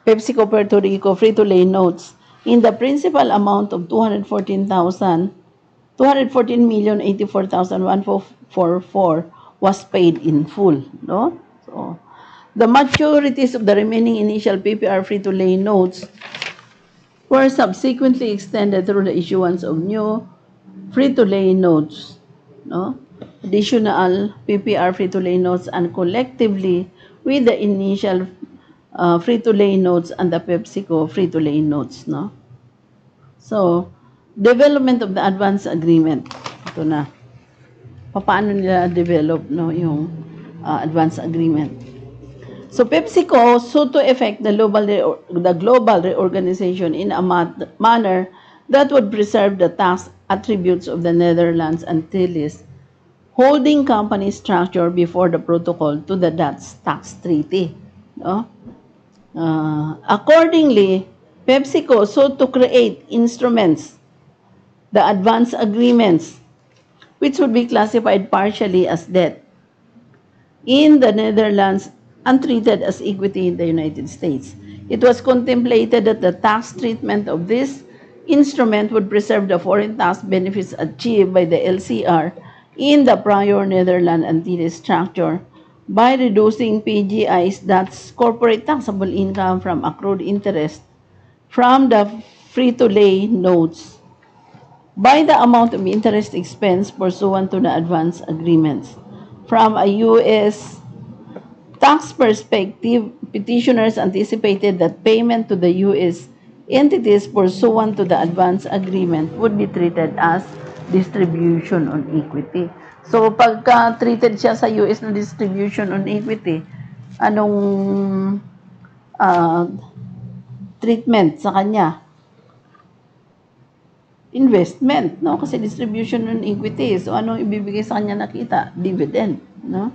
[SPEAKER 1] Pepsico Puerto Rico free-to-lay notes in the principal amount of 214,084,144 was paid in full, no? So, the maturities of the remaining initial PPR free-to-lay notes were subsequently extended through the issuance of new free-to-lay notes, no? Additional PPR free-to-lay notes, and collectively with the initial free-to-lay notes and the PepsiCo free-to-lay notes, no? So, development of the advance agreement. Ito na. Paano nila develop, no, yung advance agreement? So, PepsiCo sought to effect the global reorganization in a manner that would preserve the tax attributes of the Netherlands Antilles holding company structure before the protocol to the Dutch tax treaty, no? Accordingly, PepsiCo sought to create instruments, the advance agreements, which would be classified partially as debt in the Netherlands and treated as equity in the United States. It was contemplated that the tax treatment of this instrument would preserve the foreign tax benefits achieved by the LCR in the prior Netherlands Antilles structure by reducing PGI's Dutch corporate taxable income from accrued interest from the free-to-lay notes by the amount of interest expense pursuant to the advance agreements. From a U.S. tax perspective, petitioners anticipated that payment to the U.S. entities pursuant to the advance agreement would be treated as distribution on equity. So, pagka treated siya sa US na distribution on equity, anong treatment sa kanya? Investment, no? Kasi distribution on equity. So, anong ibibigay sa kanya na kita? Dividend, no?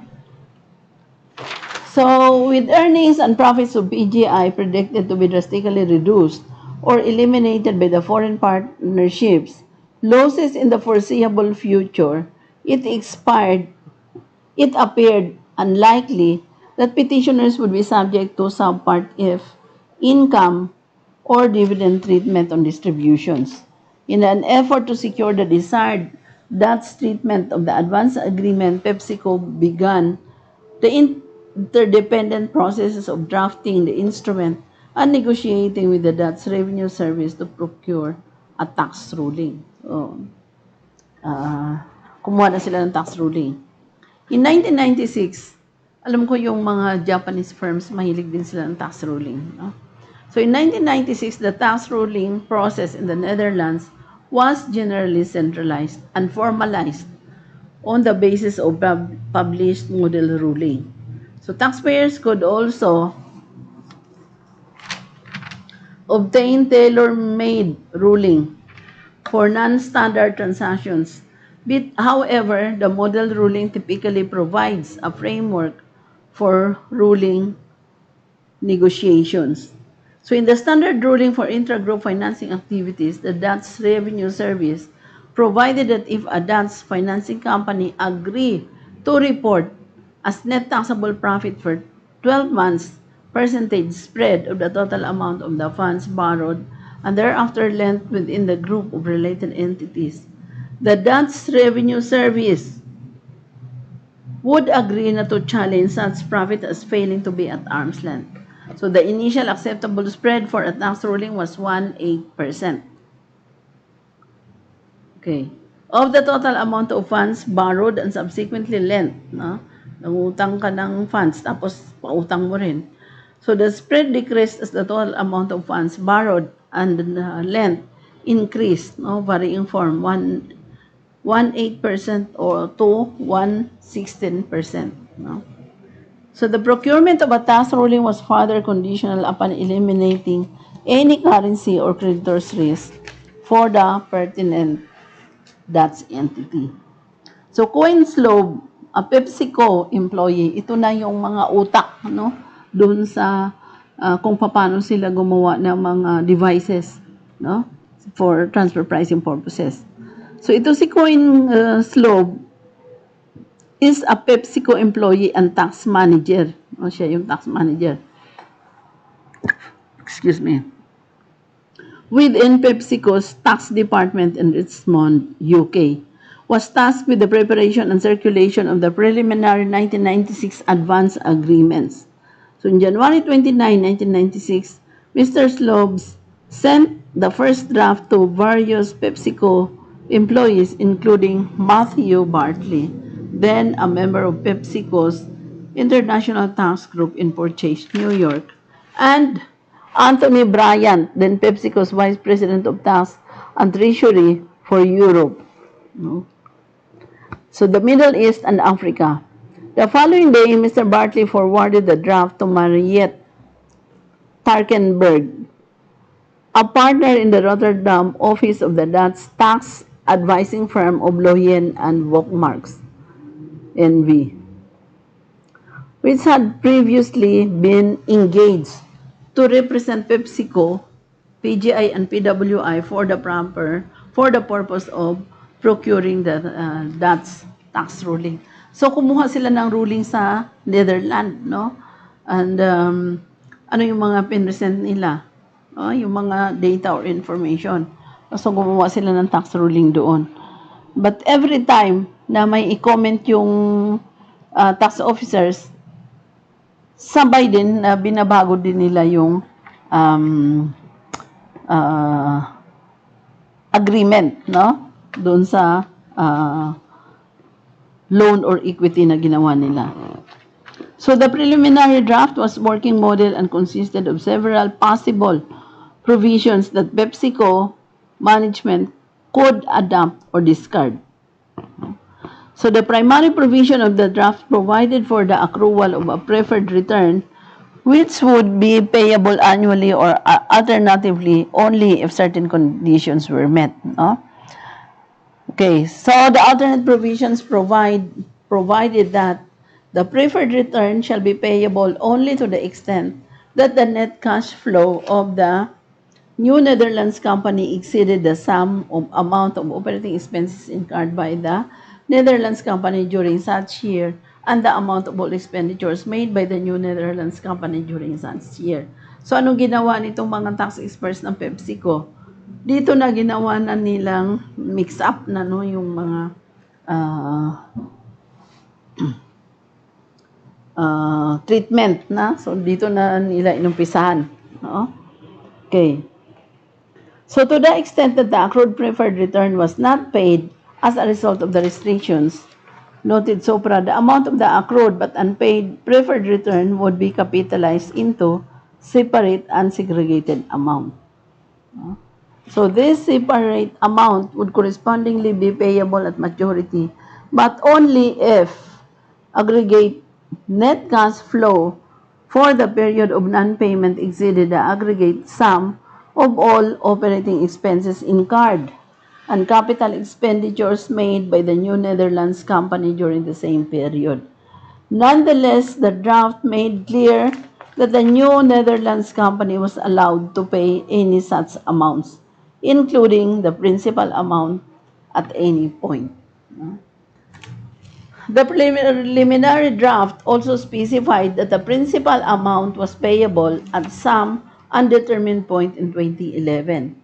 [SPEAKER 1] So, with earnings and profits of PGI predicted to be drastically reduced or eliminated by the foreign partnerships, losses in the foreseeable future, it appeared unlikely that petitioners would be subject to subpart F income or dividend treatment on distributions. In an effort to secure the desired Dutch treatment of the advance agreement, PepsiCo began the interdependent processes of drafting the instrument and negotiating with the Dutch Revenue Service to procure a tax ruling. So, kumuha na sila ng tax ruling. In 1996, alam ko yung mga Japanese firms, mahilig din sila ng tax ruling. No? So in 1996, the tax ruling process in the Netherlands was generally centralized and formalized on the basis of published model ruling. So taxpayers could also obtain tailor-made ruling for non-standard transactions. However, the model ruling typically provides a framework for ruling negotiations. So in the standard ruling for intra-group financing activities, the Dutch Revenue Service provided that if a Dutch financing company agree to report as net taxable profit for 12 months, percentage spread of the total amount of the funds borrowed and thereafter lent within the group of related entities. The Dutch Revenue Service would agree not to challenge such profit as failing to be at arm's length. So the initial acceptable spread for a tax ruling was 1.8%. Okay. Of the total amount of funds borrowed and subsequently lent, no? Nangutang ka ng funds, tapos pautang mo rin. So the spread decreased as the total amount of funds borrowed and lent increased, no? Varying from 1.8% or to 1.16%, no? So the procurement of a tax ruling was further conditional upon eliminating any currency or creditor's risk for the pertinent Dutch entity. So Coinslow, a Pepsico employee, ito na yung mga utak, no? Doon sa kung paano sila gumawa ng mga devices, no? For transfer pricing purposes. So ito si Coinslow is a Pepsico employee and tax manager. O, siya yung tax manager. Excuse me. Within Pepsico's tax department in Richmond, UK, was tasked with the preparation and circulation of the preliminary 1996 advance agreements. So in January 29, 1996, Mr. Slobs sent the first draft to various Pepsico employees, including Matthew Bartley, then a member of PepsiCo's International Tax Group in Purchase, New York, and Anthony Bryant, then PepsiCo's Vice President of Tax and Treasury for Europe. No? So the Middle East and Africa. The following day, Mr. Bartley forwarded the draft to Mariette Tarkenberg, a partner in the Rotterdam office of the Dutch tax advising firm of Loyen and Wokmarks, NV, which had previously been engaged to represent PepsiCo, PGI, and PWI for the purpose of procuring the Dutch tax ruling. So kumuha sila ng ruling sa Netherlands, no? And ano yung mga pinresent nila? Yung mga data or information. So gumawa sila ng tax ruling doon. But every time na may i-comment yung tax officers, sabay din na binabago din nila yung agreement, no? Doon sa loan or equity na ginawa nila. So the preliminary draft was working model and consisted of several possible provisions that PepsiCo management could adopt or discard. So the primary provision of the draft provided for the accrual of a preferred return, which would be payable annually or alternatively only if certain conditions were met. No? Okay, so the alternate provisions provided that the preferred return shall be payable only to the extent that the net cash flow of the New Netherlands company exceeded the sum of amount of operating expenses incurred by the Netherlands company during such year and the amount of all expenditures made by the New Netherlands company during such year. So anong ginawa nitong mga tax experts ng PepsiCo? Dito na ginawa na nilang mix up na no yung mga treatment na. So dito na nila inumpisahan, no? Okay. So to the extent that the accrued preferred return was not paid as a result of the restrictions Noted SOPRA, the amount of the accrued but unpaid preferred return would be capitalized into separate unsegregated amount. So this separate amount would correspondingly be payable at maturity, but only if aggregate net cash flow for the period of non-payment exceeded the aggregate sum of all operating expenses incurred and capital expenditures made by the New Netherlands Company during the same period. Nonetheless, the draft made clear that the New Netherlands Company was allowed to pay any such amounts, including the principal amount at any point. The preliminary draft also specified that the principal amount was payable at some undetermined point in 2011.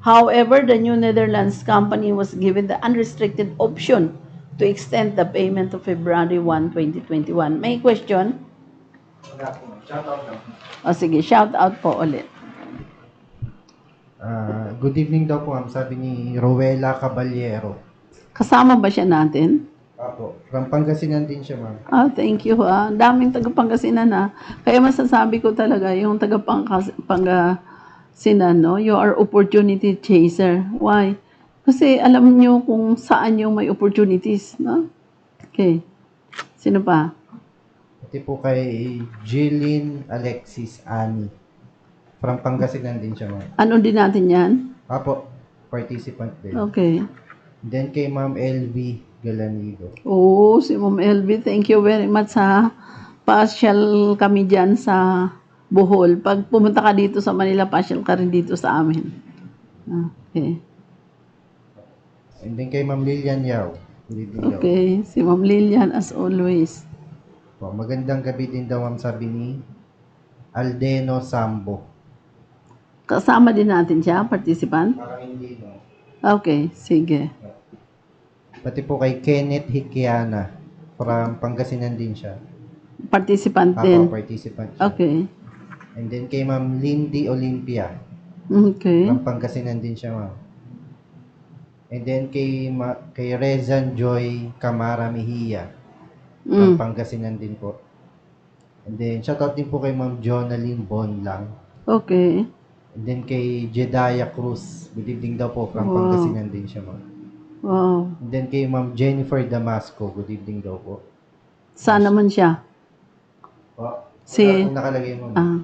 [SPEAKER 1] However, the New Netherlands Company was given the unrestricted option to extend the payment to February 1, 2021. May question?
[SPEAKER 2] Wala po. Shoutout lang.
[SPEAKER 1] O sige, shout out po ulit.
[SPEAKER 3] Good evening daw po, ma'am. Sabi ni Rowela Caballero.
[SPEAKER 1] Kasama ba siya natin?
[SPEAKER 3] Apo, from Pangasinan din siya, ma'am.
[SPEAKER 1] Thank you. Daming taga-Pangasinan Kaya masasabi ko talaga, yung taga-Pangasinan, no? You are opportunity chaser. Why? Kasi alam nyo kung saan yung may opportunities, no? Okay. Sino pa?
[SPEAKER 3] Pati po kay Jillian Alexis Ani. From Pangasinan din siya, ma'am.
[SPEAKER 1] Ano din natin yan?
[SPEAKER 3] Apo, participant din.
[SPEAKER 1] Okay.
[SPEAKER 3] Then kay Ma'am LV Galanido.
[SPEAKER 1] Oo, si Ma'am LB, thank you very much ha. Pasyal kami dyan sa Bohol. Pag pumunta ka dito sa Manila, pasyal ka rin dito sa amin. Okay.
[SPEAKER 3] And then kay Ma'am Lilian Yao. Good evening daw.
[SPEAKER 1] Okay, si Ma'am Lilian as always.
[SPEAKER 3] Po, magandang gabi din daw, ma'am, sabi ni Aldeno Sambo.
[SPEAKER 1] Kasama din natin siya, participant?
[SPEAKER 3] Parang hindi, no?
[SPEAKER 1] Okay, sige.
[SPEAKER 3] Pati po kay Kenneth Hikiana. From Pangasinan din siya.
[SPEAKER 1] Participant
[SPEAKER 3] Ako,
[SPEAKER 1] din.
[SPEAKER 3] participant siya.
[SPEAKER 1] Okay.
[SPEAKER 3] And then kay Ma'am Lindy Olympia.
[SPEAKER 1] Okay.
[SPEAKER 3] From Pangasinan din siya, ma'am. And then kay Rezan Joy Camara Mejia. From Pangasinan din po. And then shoutout din po kay Ma'am Jonalyn Bonlang.
[SPEAKER 1] Okay.
[SPEAKER 3] And then kay Jedaya Cruz. Good evening daw po. From
[SPEAKER 1] Wow.
[SPEAKER 3] Pangasinan din siya, ma'am.
[SPEAKER 1] Wow.
[SPEAKER 3] And then kay Ma'am Jennifer Damasco. Good evening daw po.
[SPEAKER 1] Saan naman siya?
[SPEAKER 3] Po,
[SPEAKER 1] Si-
[SPEAKER 3] wala pong nakalagay mo, ma'am.
[SPEAKER 1] Ah,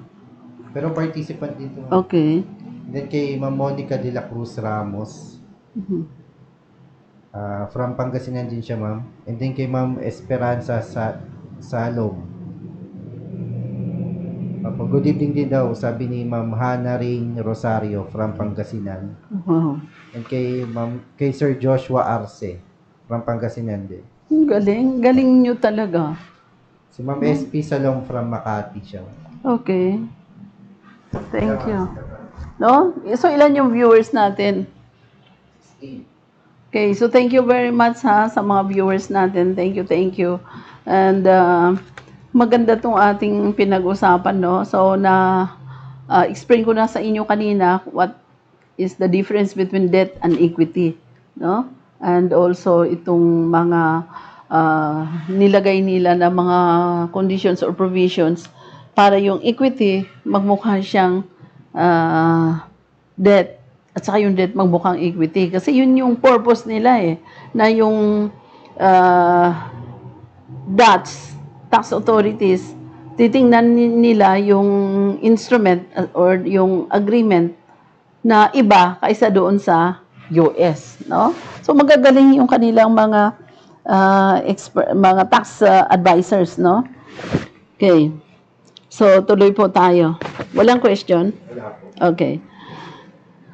[SPEAKER 3] Pero participant din to, ma'am.
[SPEAKER 1] okay.
[SPEAKER 3] And then kay Ma'am Monica de la Cruz Ramos. From Pangasinan din siya, ma'am. And then kay Ma'am Esperanza Salom. Good evening din daw, sabi ni Ma'am Hannah Rain Rosario from Pangasinan.
[SPEAKER 1] Wow.
[SPEAKER 3] And kay Sir Joshua Arce from Pangasinan din.
[SPEAKER 1] Galing. Galing nyo talaga.
[SPEAKER 3] Si Ma'am SP Salong from Makati siya.
[SPEAKER 1] Okay. Thank you. No? So, ilan yung viewers natin? Okay, so thank you very much sa mga viewers natin. Thank you. And maganda tong ating pinag-usapan, no? So, explain ko na sa inyo kanina what is the difference between debt and equity, no? And also itong mga nilagay nila na mga conditions or provisions para yung equity magmukha siyang debt at saka yung debt magmukhang equity. Kasi yun yung purpose nila na yung tax authorities, titingnan nila yung instrument or yung agreement na iba kaysa doon sa US, no? So magagaling yung kanilang mga mga tax advisors, no? Okay. So tuloy po tayo. Walang question? Okay.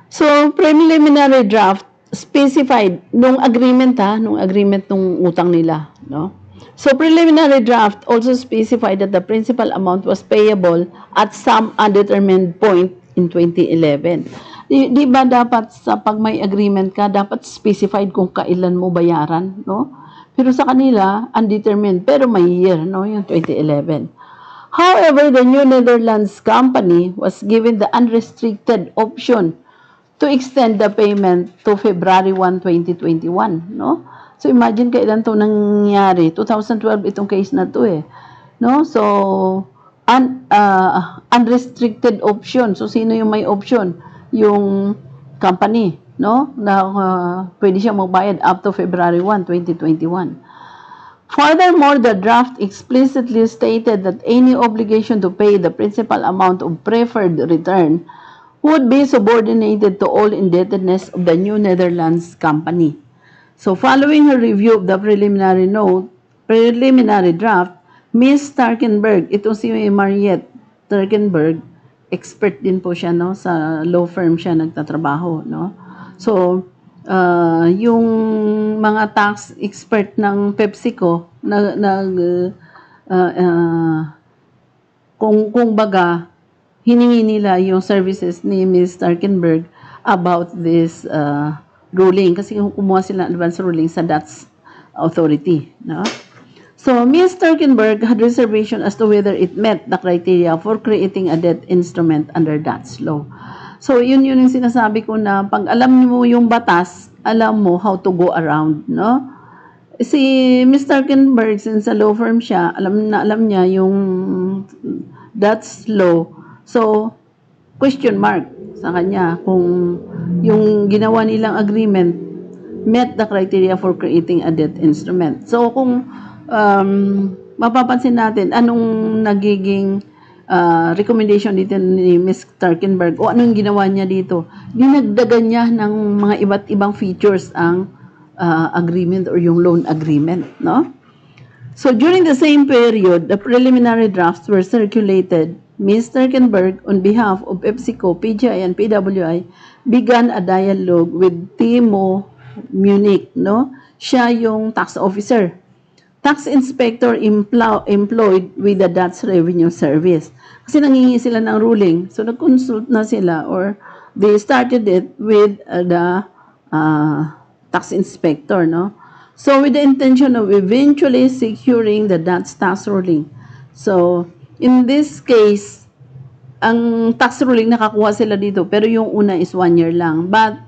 [SPEAKER 1] So, preliminary draft specified nung agreement nung utang nila, no? So, preliminary draft also specified that the principal amount was payable at some undetermined point in 2011. Di ba dapat sa pag may agreement ka, dapat specified kung kailan mo bayaran, no? Pero sa kanila, undetermined, pero may year, no? Yung 2011. However, the New Netherlands Company was given the unrestricted option to extend the payment to February 1, 2021, no? So imagine kailan to nangyari. 2012 itong case na to eh. No? So unrestricted option. So sino yung may option? Yung company, no? Na pwede siyang magbayad up to February 1, 2021. Furthermore, the draft explicitly stated that any obligation to pay the principal amount of preferred return would be subordinated to all indebtedness of the New Netherlands company. So following her review of the preliminary draft, Ms. Starkenberg, ito si Mariette Starkenberg, expert din po siya, no? Sa law firm siya nagtatrabaho, no? So, yung mga tax expert ng Pepsico kung baga hiningi nila yung services ni Ms. Starkenberg about this ruling kasi kumuha sila ng advance ruling sa Dutch authority, no? So, Ms. Starkenberg had reservation as to whether it met the criteria for creating a debt instrument under Dutch law. So, yun yung sinasabi ko na pag alam mo yung batas, alam mo how to go around, no? Si Ms. Starkenberg, since sa law firm siya, alam niya yung Dutch law. So, question mark sa kanya kung yung ginawa nilang agreement met the criteria for creating a debt instrument. So, kung mapapansin natin anong nagiging recommendation dito ni Ms. Starkenberg o anong ginawa niya dito. Dinagdagan niya ng mga iba't ibang features ang agreement or yung loan agreement, no? So during the same period, the preliminary drafts were circulated. Ms. Starkenberg, on behalf of Pepsico, PGI, and PWI, began a dialogue with Timo Munich, no? Siya yung tax officer. Tax inspector employed with the Dutch Revenue Service. Kasi nangingi sila ng ruling. So, nag-consult na sila or they started it with the tax inspector, no? So, with the intention of eventually securing the Dutch tax ruling. So, in this case, ang tax ruling nakakuha sila dito, pero yung una is 1 year lang. But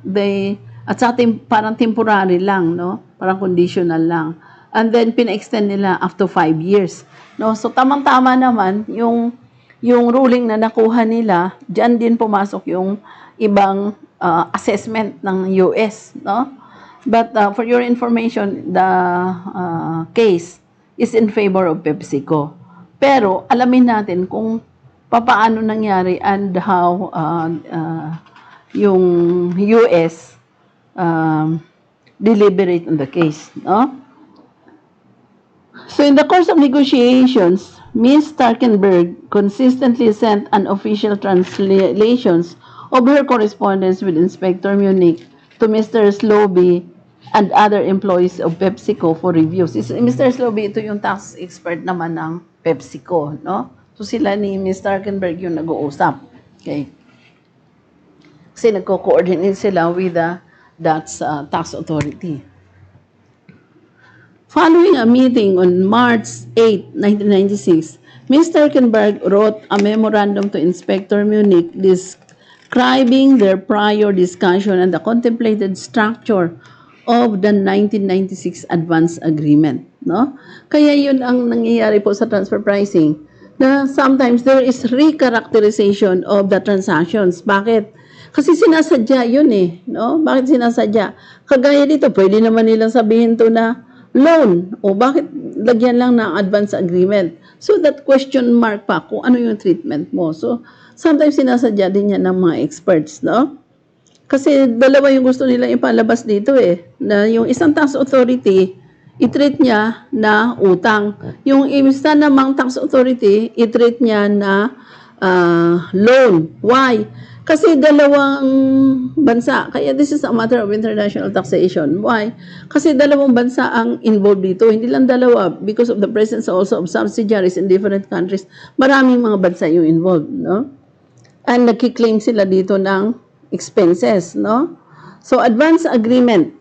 [SPEAKER 1] at sa parang temporary lang, no? Parang conditional lang. And then, pina-extend nila up to 5 years. No? So, tamang-tama naman, yung ruling na nakuha nila, dyan din pumasok yung ibang assessment ng US. No? But for your information, the case is in favor of Pepsico. Pero, alamin natin kung paano nangyari and how yung US deliberate on the case. No? So in the course of negotiations, Ms. Starkenberg consistently sent unofficial translations of her correspondence with Inspector Munich to Mr. Slobey and other employees of PepsiCo for review. Si Mr. Slobey, ito yung tax expert naman ng PepsiCo, no? So sila ni Ms. Starkenberg yung nag-uusap. Okay. Kasi nagko-coordinate sila with the Dutch tax authority. Following a meeting on March 8, 1996, Ms. Starkenberg wrote a memorandum to Inspector Munich describing their prior discussion and the contemplated structure of the 1996 advance agreement. No? Kaya yun ang nangyayari po sa transfer pricing, na sometimes there is recharacterization of the transactions. Bakit? Kasi sinasadya yun eh. No? Bakit sinasadya? Kagaya dito, pwede naman nilang sabihin to na loan. O bakit lagyan lang ng advance agreement? So that question mark pa kung ano yung treatment mo. So sometimes sinasadya din yan ng mga experts, no? Kasi dalawa yung gusto nila ipalabas dito eh. Na yung isang tax authority, i-treat niya na utang. Yung isa namang tax authority, i-treat niya na loan. Why? Kasi dalawang bansa, kaya this is a matter of international taxation. Why? Kasi dalawang bansa ang involved dito. Hindi lang dalawa, because of the presence also of subsidiaries in different countries. Maraming mga bansa yung involved, no? And nagkiklaim sila dito ng expenses, no? So, advance agreement,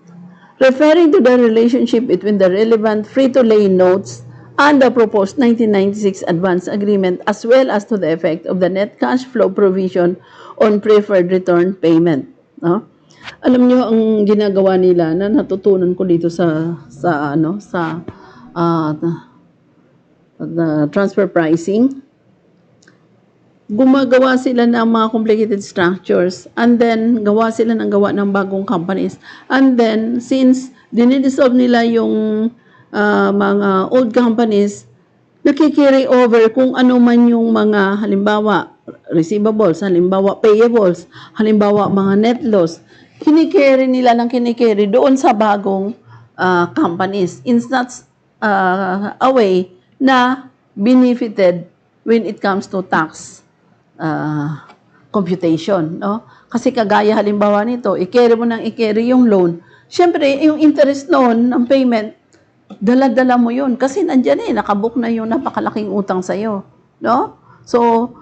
[SPEAKER 1] referring to the relationship between the relevant free-to-lay notes and the proposed 1996 advance agreement, as well as to the effect of the net cash flow provision on preferred return payment. No? Alam niyo ang ginagawa nila na natutunan ko dito ah, transfer pricing. Gumagawa sila ng mga complicated structures and then gawa sila ng gawa ng bagong companies. And then, since dinidissolve nila yung mga old companies, nakikarry over kung ano man yung mga halimbawa receivables, halimbawa payables, halimbawa mga net loss, kinikarry nila ng kinikarry doon sa bagong companies in such a way na benefited when it comes to tax computation, no? Kasi kagaya halimbawa nito, i-carry mo ng i-carry yung loan. Siyempre, yung interest noon ng payment, dala-dala mo yun. Kasi nandyan nakabook na yung napakalaking utang sa'yo, no? So,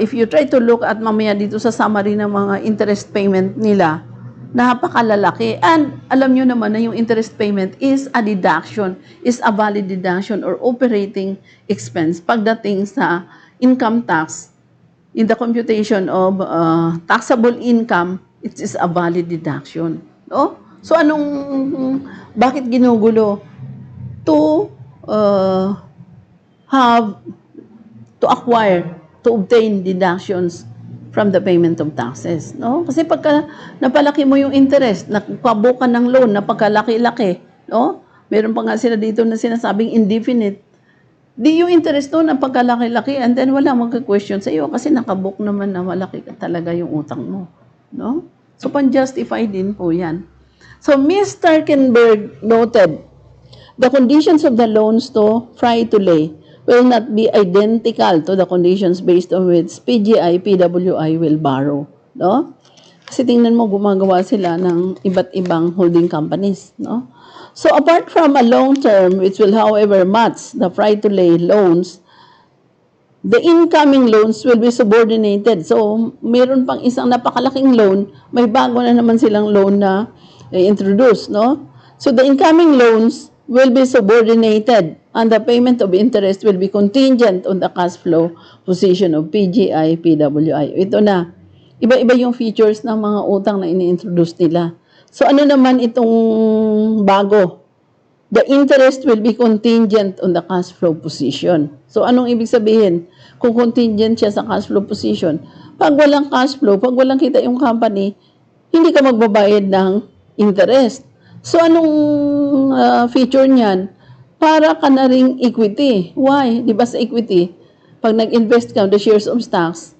[SPEAKER 1] if you try to look at mamaya dito sa summary ng mga interest payment nila, napakalalaki. And alam nyo naman na yung interest payment is a deduction, is a valid deduction or operating expense pagdating sa income tax. In the computation of taxable income, it is a valid deduction. No? So, bakit ginugulo? To acquire, to obtain deductions from the payment of taxes. No? Kasi pagka napalaki mo yung interest, nakukabukan ng loan, napagkalaki-laki, no? Meron pa nga sila dito na sinasabing indefinite. Di yung interest doon ang pagkalaki-laki and then wala magka-question sa iyo kasi nakabook naman na malaki talaga yung utang mo. No? So, pan-justify din po yan. So, Ms. Starkenberg noted, the conditions of the loans to fry-to-lay will not be identical to the conditions based on which PGI, PWI will borrow. No? Kasi tingnan mo, gumagawa sila ng iba't ibang holding companies. No? So, apart from a long term, which will however match the fry-to-lay loans, the incoming loans will be subordinated. So, meron pang isang napakalaking loan, may bago na naman silang loan na introduce, no? So, the incoming loans will be subordinated and the payment of interest will be contingent on the cash flow position of PGI, PWI. Ito na, iba-iba yung features ng mga utang na ini-introduce nila. So, ano naman itong bago? The interest will be contingent on the cash flow position. So, anong ibig sabihin? Kung contingent siya sa cash flow position, pag walang cash flow, pag walang kita yung company, hindi ka magbabayad ng interest. So, anong feature niyan? Para ka na ring equity. Why? Di ba sa equity, pag nag-invest ka, the shares of stocks,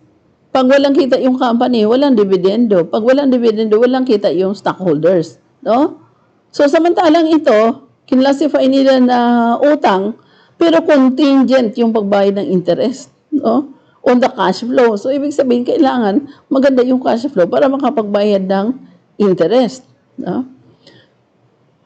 [SPEAKER 1] pag walang kita yung company, walang dividendo. Pag walang dividendo, walang kita yung stockholders. No? So, samantalang ito, kinlasify nila na utang, pero contingent yung pagbayad ng interest. No? On the cash flow. So, ibig sabihin, kailangan maganda yung cash flow para makapagbayad ng interest. No?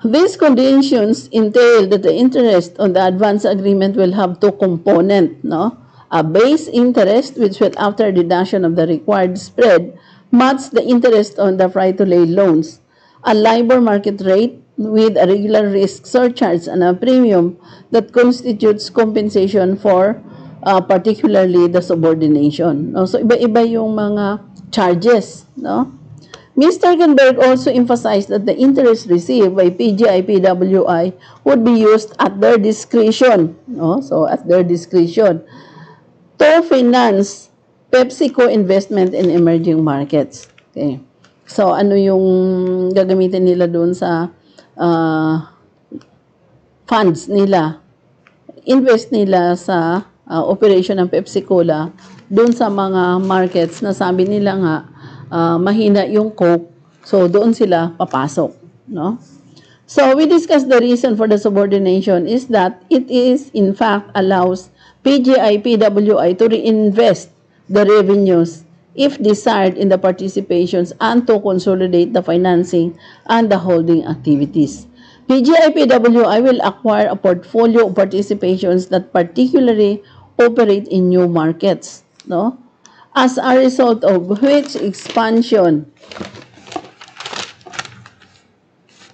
[SPEAKER 1] These conditions entail that the interest on the advance agreement will have two components. No? A base interest, which will, after deduction of the required spread, match the interest on the fry-to-lay loans. A LIBOR market rate with a regular risk surcharge and a premium that constitutes compensation for particularly the subordination. No? So, iba-iba yung mga charges. No? Ms. Starkenberg also emphasized that the interest received by PGI, PWI would be used at their discretion. No? So, at their discretion to finance Pepsico investment in emerging markets. Okay. So, ano yung gagamitin nila doon sa funds nila? Invest nila sa operation ng Pepsi-Cola doon sa mga markets na sabi nila nga mahina yung Coke. So, doon sila papasok. No? So, we discussed the reason for the subordination is that it is, in fact, allows PGI, PWI to reinvest the revenues if desired in the participations and to consolidate the financing and the holding activities. PGI, PWI will acquire a portfolio of participations that particularly operate in new markets, no? As a result of which expansion.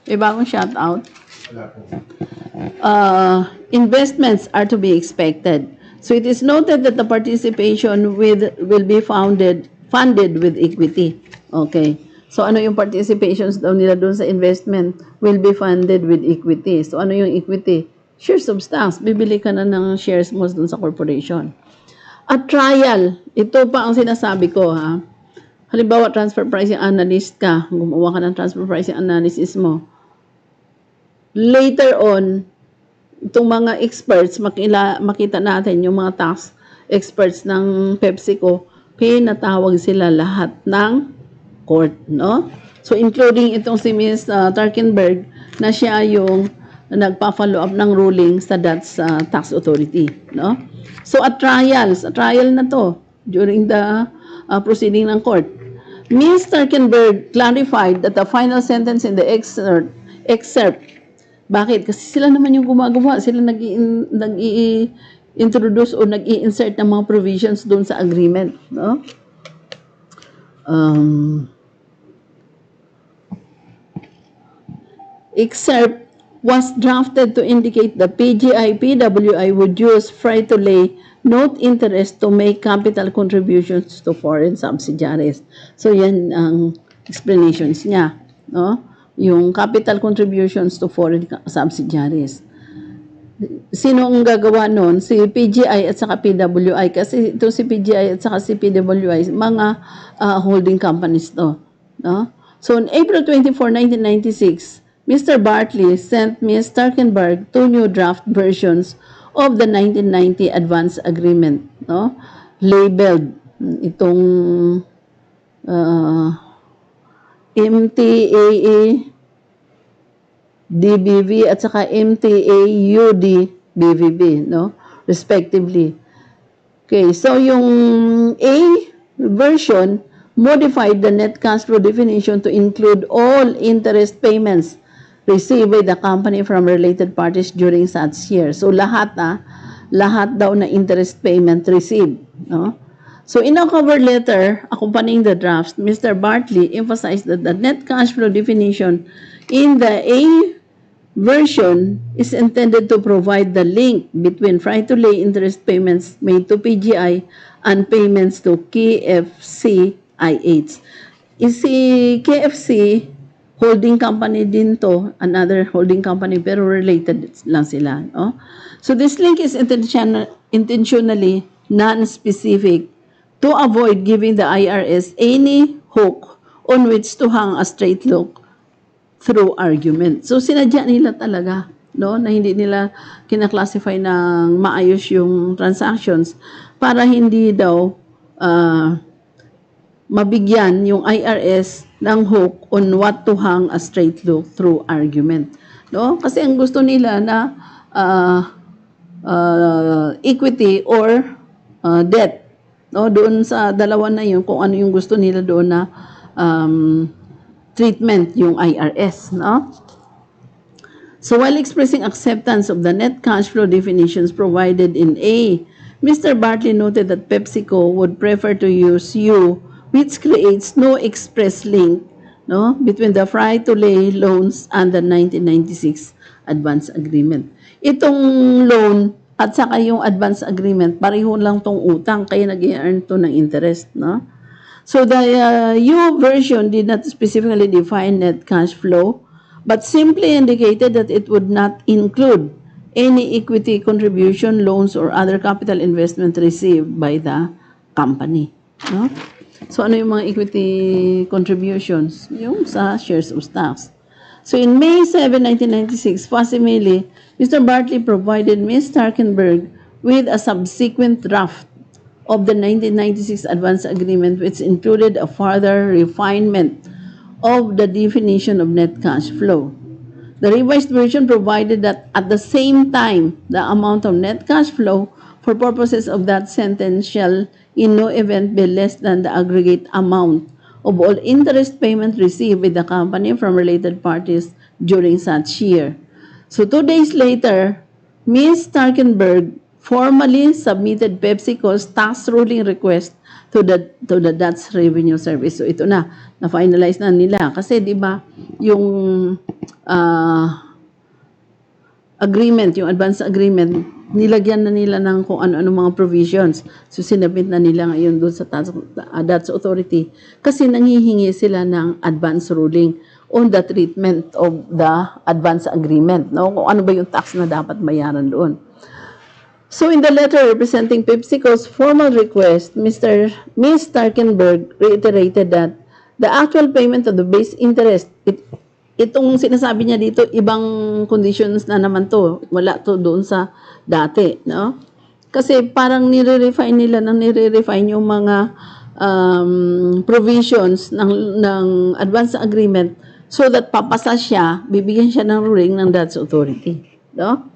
[SPEAKER 1] May bagong shout out.
[SPEAKER 2] Wala po.
[SPEAKER 1] Investments are to be expected. So it is noted that the participation will be funded with equity. Okay. So, ano yung participations daw nila doon sa investment will be funded with equity. So, ano yung equity? Shares of stocks. Bibili ka na ng shares mo doon sa corporation. At trial, ito pa ang sinasabi ko, ha. Halimbawa, transfer pricing analyst ka, gumawa ka ng transfer pricing analysis mo. Later on, itong mga experts, makita natin yung mga tax experts ng Pepsico, pinatawag sila lahat ng court, no? So, including itong si Ms. Tarkenberg, na siya yung nagpa-follow up ng ruling sa DATS Tax Authority, no? So, at trial na to, during the proceeding ng court, Ms. Tarkenberg clarified that the final sentence in the excerpt. Bakit? Kasi sila naman yung gumagawa. Sila nag-i-introduce o nag-i-insert ng mga provisions doon sa agreement. No? Excerpt was drafted to indicate the PGI-PWI would use free-to-lay note interest to make capital contributions to foreign subsidiaries. So, yan ang explanations niya. No? Yung capital contributions to foreign subsidiaries. Sino ang gagawa nun? Si PGI at saka PWI. Kasi ito si PGI at saka si PWI, mga holding companies to. No? So, on April 24, 1996, Mr. Bartley sent Ms. Starkenberg 2 new draft versions of the 1990 Advance Agreement, no? Labeled itong MTAA DBV at saka MTAUD BVB, no? Respectively. Okay, so yung A version modified the net cash flow definition to include all interest payments received by the company from related parties during such year. So lahat daw na interest payment received, no? So in a cover letter accompanying the drafts, Mr. Bartley emphasized that the net cash flow definition in the A version is intended to provide the link between free-to-lay interest payments made to PGI and payments to KFC-IH. Si KFC holding company din to, another holding company, pero related lang sila. No? So this link is intentionally non-specific to avoid giving the IRS any hook on which to hang a straight look through argument. So sinadya nila talaga, no, na hindi nila kinaklasify ng maayos yung transactions para hindi daw mabigyan yung IRS ng hook on what to hang a straight look through argument. No? Kasi ang gusto nila na equity or debt. No? Doon sa dalawa na yun, kung ano yung gusto nila doon na treatment yung IRS. No? So while expressing acceptance of the net cash flow definitions provided in A, Mr. Bartley noted that PepsiCo would prefer to use U, which creates no express link, no, between the free-to-lay loans and the 1996 advance agreement. Itong loan at saka yung advance agreement, pareho lang tong utang, kaya nag-earn to ng interest, no? So the U version did not specifically define net cash flow, but simply indicated that it would not include any equity contribution, loans, or other capital investment received by the company, no? So, ano yung mga equity contributions? Yung sa shares of stocks. So, in May 7, 1996, facsimile, Mr. Bartley provided Ms. Starkenberg with a subsequent draft of the 1996 Advance Agreement, which included a further refinement of the definition of net cash flow. The revised version provided that at the same time, the amount of net cash flow for purposes of that sentence shall in no event be less than the aggregate amount of all interest payment received by the company from related parties during such year. So 2 days later, Ms. Starkenberg formally submitted PepsiCo's tax ruling request to the Dutch Revenue Service. So ito na-finalize na nila. Kasi di ba yung agreement, yung advance agreement, nilagyan na nila ng kung ano-ano mga provisions. So, sinabit na nila ngayon doon sa Tax Authority kasi nanghihingi sila ng advance ruling on the treatment of the advance agreement. No? Kung ano ba yung tax na dapat bayaran doon. So, in the letter representing Pepsico's formal request, Ms. Starkenberg reiterated that the actual payment of the base interest, itong sinasabi niya dito, ibang conditions na naman to. Wala to doon sa dati, no? Kasi parang nire-refine yung mga provisions ng advance agreement so that papasa siya, bibigyan siya ng ruling ng Tax Authority, no?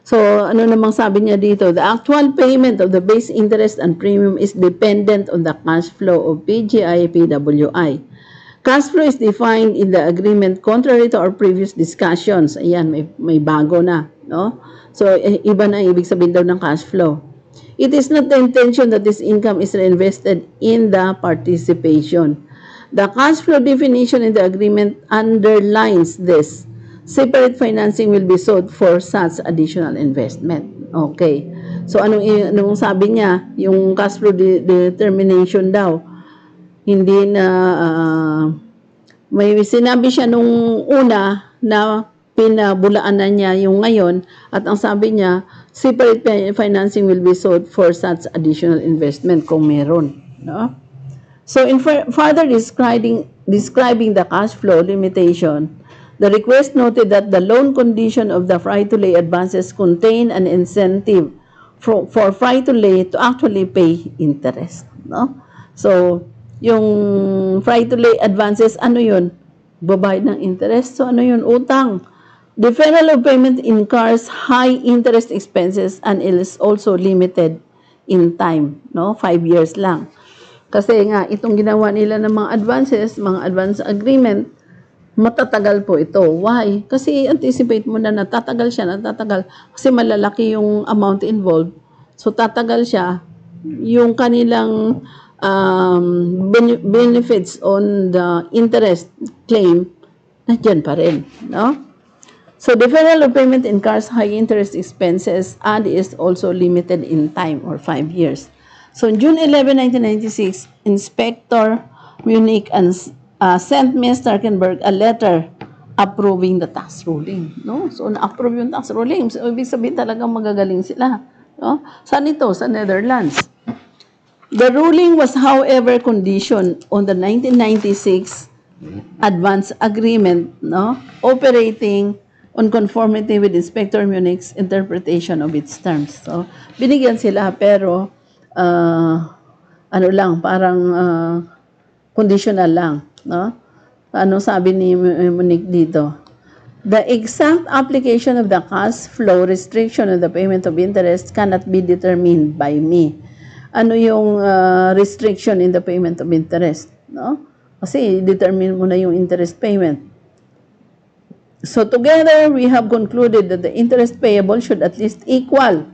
[SPEAKER 1] So, ano namang sabi niya dito? The actual payment of the base interest and premium is dependent on the cash flow of PGI, PWI. Cash flow is defined in the agreement contrary to our previous discussions. Ayan, may bago na, no? So, iba na ibig sabihin daw ng cash flow. It is not the intention that this income is reinvested in the participation. The cash flow definition in the agreement underlines this. Separate financing will be sought for such additional investment. Okay. So, anong sabi niya? Yung cash flow determination daw, hindi na, may sinabi siya nung una na pinabulaan na niya yung ngayon at ang sabi niya, separate financing will be sought for such additional investment kung meron. No? So, in further describing the cash flow limitation, the request noted that the loan condition of the fry-to-lay advances contain an incentive for fry-to-lay to actually pay interest. No? So, yung fry-to-lay advances, ano yun? Babayad ng interest. So, ano yun? Utang. Deferral of payment incurs high interest expenses and is also limited in time. No? 5 years lang. Kasi nga, itong ginawa nila ng mga advances, mga advance agreement, matatagal po ito. Why? Kasi anticipate mo na natatagal siya, kasi malalaki yung amount involved. So, tatagal siya. Yung kanilang benefits on the interest claim, nandiyan pa rin. No? So, deferral of payment incurs high interest expenses and is also limited in time or 5 years. So, on June 11, 1996, Inspector Munich and sent Ms. Starkenberg a letter approving the tax ruling. No? So, na-approve yung tax ruling. So, ibig sabihin talagang magagaling sila. No? Saan ito? Sa Netherlands. The ruling was, however, conditioned on the 1996 advance agreement, no? Operating on conformity with Inspector Munich's interpretation of its terms. So, binigyan sila pero ano lang, parang conditional lang. No? Ano sabi ni Munich dito? The exact application of the cash flow restriction on the payment of interest cannot be determined by me. Ano yung restriction in the payment of interest? No? Kasi determine mo na yung interest payment. So together, we have concluded that the interest payable should at least equal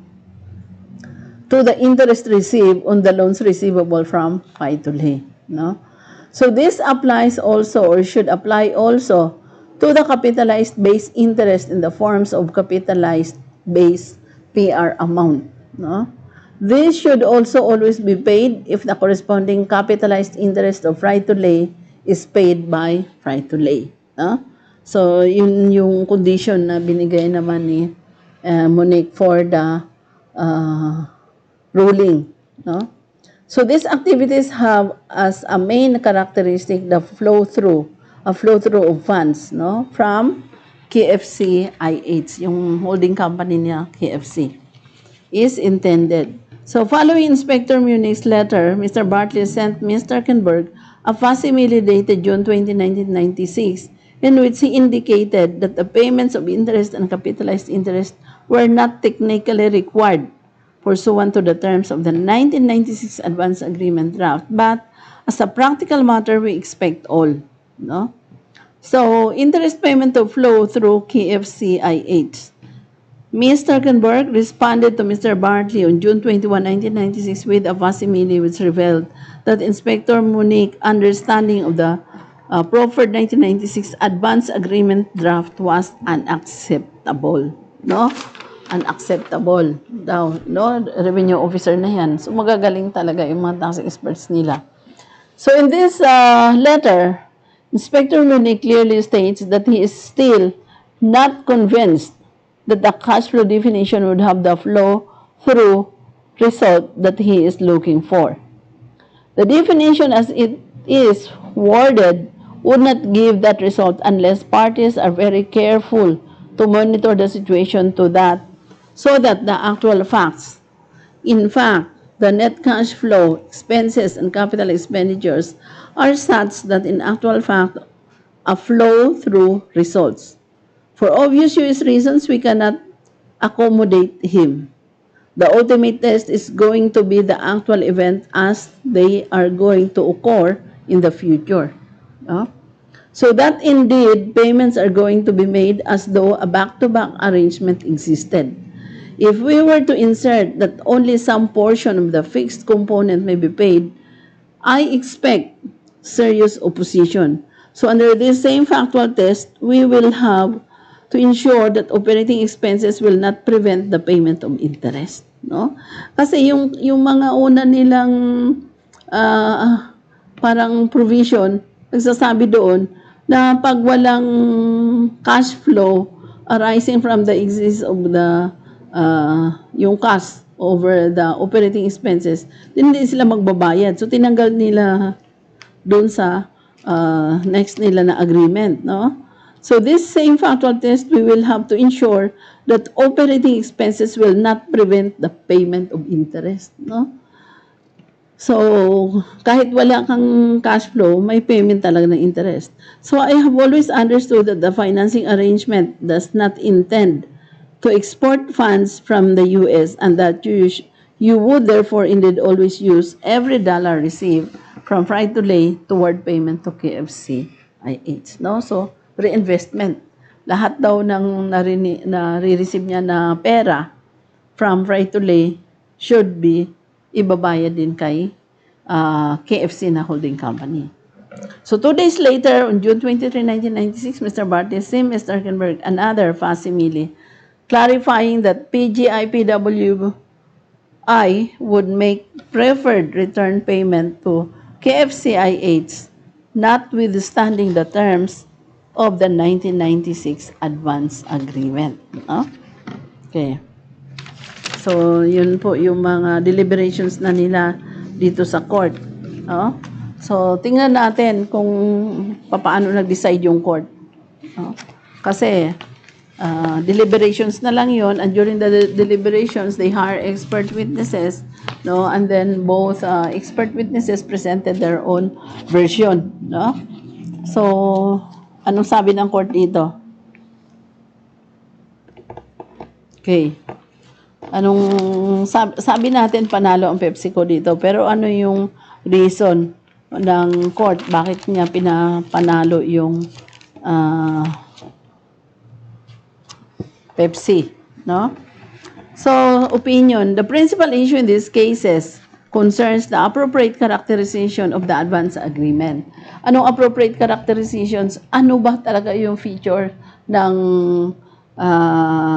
[SPEAKER 1] to the interest received on the loans receivable from fry-to-lay. No? So this applies also or should apply also to the capitalized base interest in the forms of capitalized base PR amount. No? This should also always be paid if the corresponding capitalized interest of fry-to-lay is paid by fry-to-lay. No? So yun yung condition na binigay naman ni Munich for the ruling. No? So these activities have as a main characteristic the flow-through of funds, no, from KFC IH, yung holding company niya, KFC, is intended. So following Inspector Munich's letter, Mr. Bartley sent Ms. Starkenberg a facsimile dated June 20, 1996, in which he indicated that the payments of interest and capitalized interest were not technically required pursuant to the terms of the 1996 Advance Agreement draft, but as a practical matter, we expect all. No? So, interest payment to flow through KFCIH. Ms. Starkenberg responded to Mr. Bartley on June 21, 1996 with a facsimile which revealed that Inspector Munich's understanding of the proffered 1996 Advance Agreement draft was unacceptable. no? Unacceptable daw, no? Revenue officer na yan. So, magagaling talaga yung mga tax experts nila. So, in this letter, Inspector Luni clearly states that he is still not convinced that the cash flow definition would have the flow-through result that he is looking for. The definition as it is worded would not give that result unless parties are very careful to monitor the situation so that the actual facts, in fact, the net cash flow, expenses, and capital expenditures are such that in actual fact, a flow through results. For obvious reasons, we cannot accommodate him. The ultimate test is going to be the actual event as they are going to occur in the future. No? So that indeed, payments are going to be made as though a back-to-back arrangement existed. If we were to insert that only some portion of the fixed component may be paid, I expect serious opposition. So under this same factual test, we will have to ensure that operating expenses will not prevent the payment of interest. No? Kasi yung mga una nilang parang provision, nagsasabi doon na pag walang cash flow arising from the existence of the yung cash over the operating expenses, hindi sila magbabayad. So, tinanggal nila doon sa next nila na agreement, no? So, this same factual test, we will have to ensure that operating expenses will not prevent the payment of interest, no? So, kahit wala kang cash flow, may payment talaga ng interest. So, I have always understood that the financing arrangement does not intend to export funds from the U.S. and that you would therefore indeed always use every dollar received from Frito-Lay toward payment to KFC IH. No? So, reinvestment. Lahat daw ng nare-receive niya na pera from Frito-Lay should be ibabayad din kay KFC na holding company. So 2 days later, on June 23, 1996, Mr. Bartes, same Mr. Arkenberg, another facsimile, clarifying that PGIPWI would make preferred return payment to KFCIH, notwithstanding the terms of the 1996 advance agreement. No? Okay. So, yun po yung mga deliberations na nila dito sa court. No? So, tingnan natin kung paano nag-decide yung court. No? Kasi, deliberations na lang yun, and during the deliberations, they hire expert witnesses, no? And then both expert witnesses presented their own version. No? So, anong sabi ng court dito? Okay. Anong sabi natin panalo ang Pepsico dito, pero ano yung reason ng court bakit niya pinapanalo yung Pepsi, no? So, opinion, the principal issue in these cases concerns the appropriate characterization of the advance agreement. Anong appropriate characterizations? Ano ba talaga yung feature ng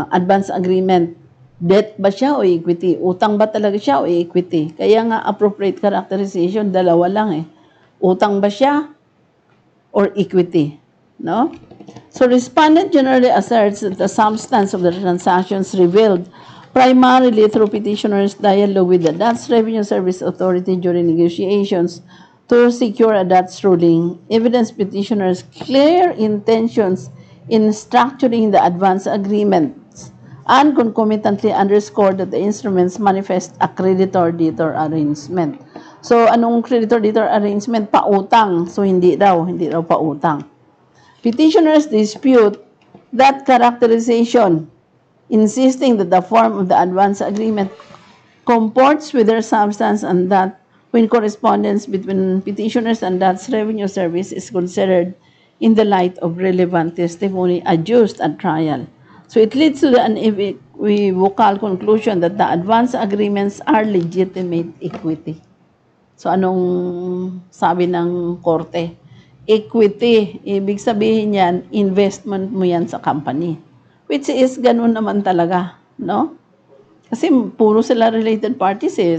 [SPEAKER 1] advance agreement? Debt ba siya o equity? Utang ba talaga siya o equity? Kaya nga appropriate characterization, dalawa lang eh. Utang ba siya or equity? No? So, respondent generally asserts that the substance of the transactions revealed primarily through petitioner's dialogue with the Dutch Revenue Service Authority during negotiations to secure a Dutch ruling, evidence petitioner's clear intentions in structuring the advance agreements, and concomitantly underscored that the instruments manifest a creditor-debtor arrangement. So, anong creditor-debtor arrangement? Pautang. So, hindi raw pautang. Petitioners dispute that characterization, insisting that the form of the advance agreement comports with their substance and that when correspondence between petitioners and Dutch Revenue Service is considered in the light of relevant testimony adduced at trial. So it leads to the unequivocal conclusion that the advance agreements are legitimate equity. So anong sabi ng korte? Equity, ibig sabihin yan, investment mo yan sa company. which is ganun naman talaga, no? Kasi puro sila related parties eh.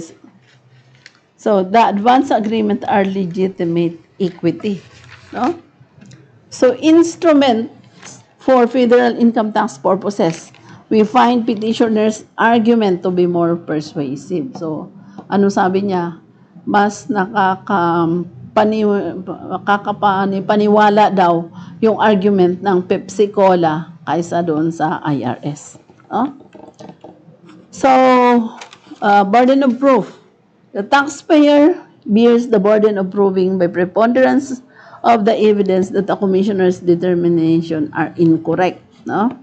[SPEAKER 1] So, the advance agreement are legitimate equity, no? So, instruments for federal income tax purposes, we find petitioner's argument to be more persuasive. So, ano sabi niya? Mas nakakapaniwala daw yung argument ng Pepsi Cola kaysa doon sa IRS. So, burden of proof. The taxpayer bears the burden of proving by preponderance of the evidence that the commissioner's determination are incorrect. No?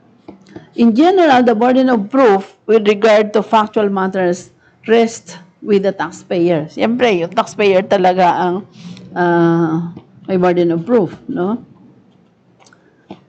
[SPEAKER 1] In general, the burden of proof with regard to factual matters rests with the taxpayer. Siyempre, yung taxpayer talaga ang may burden of proof. No?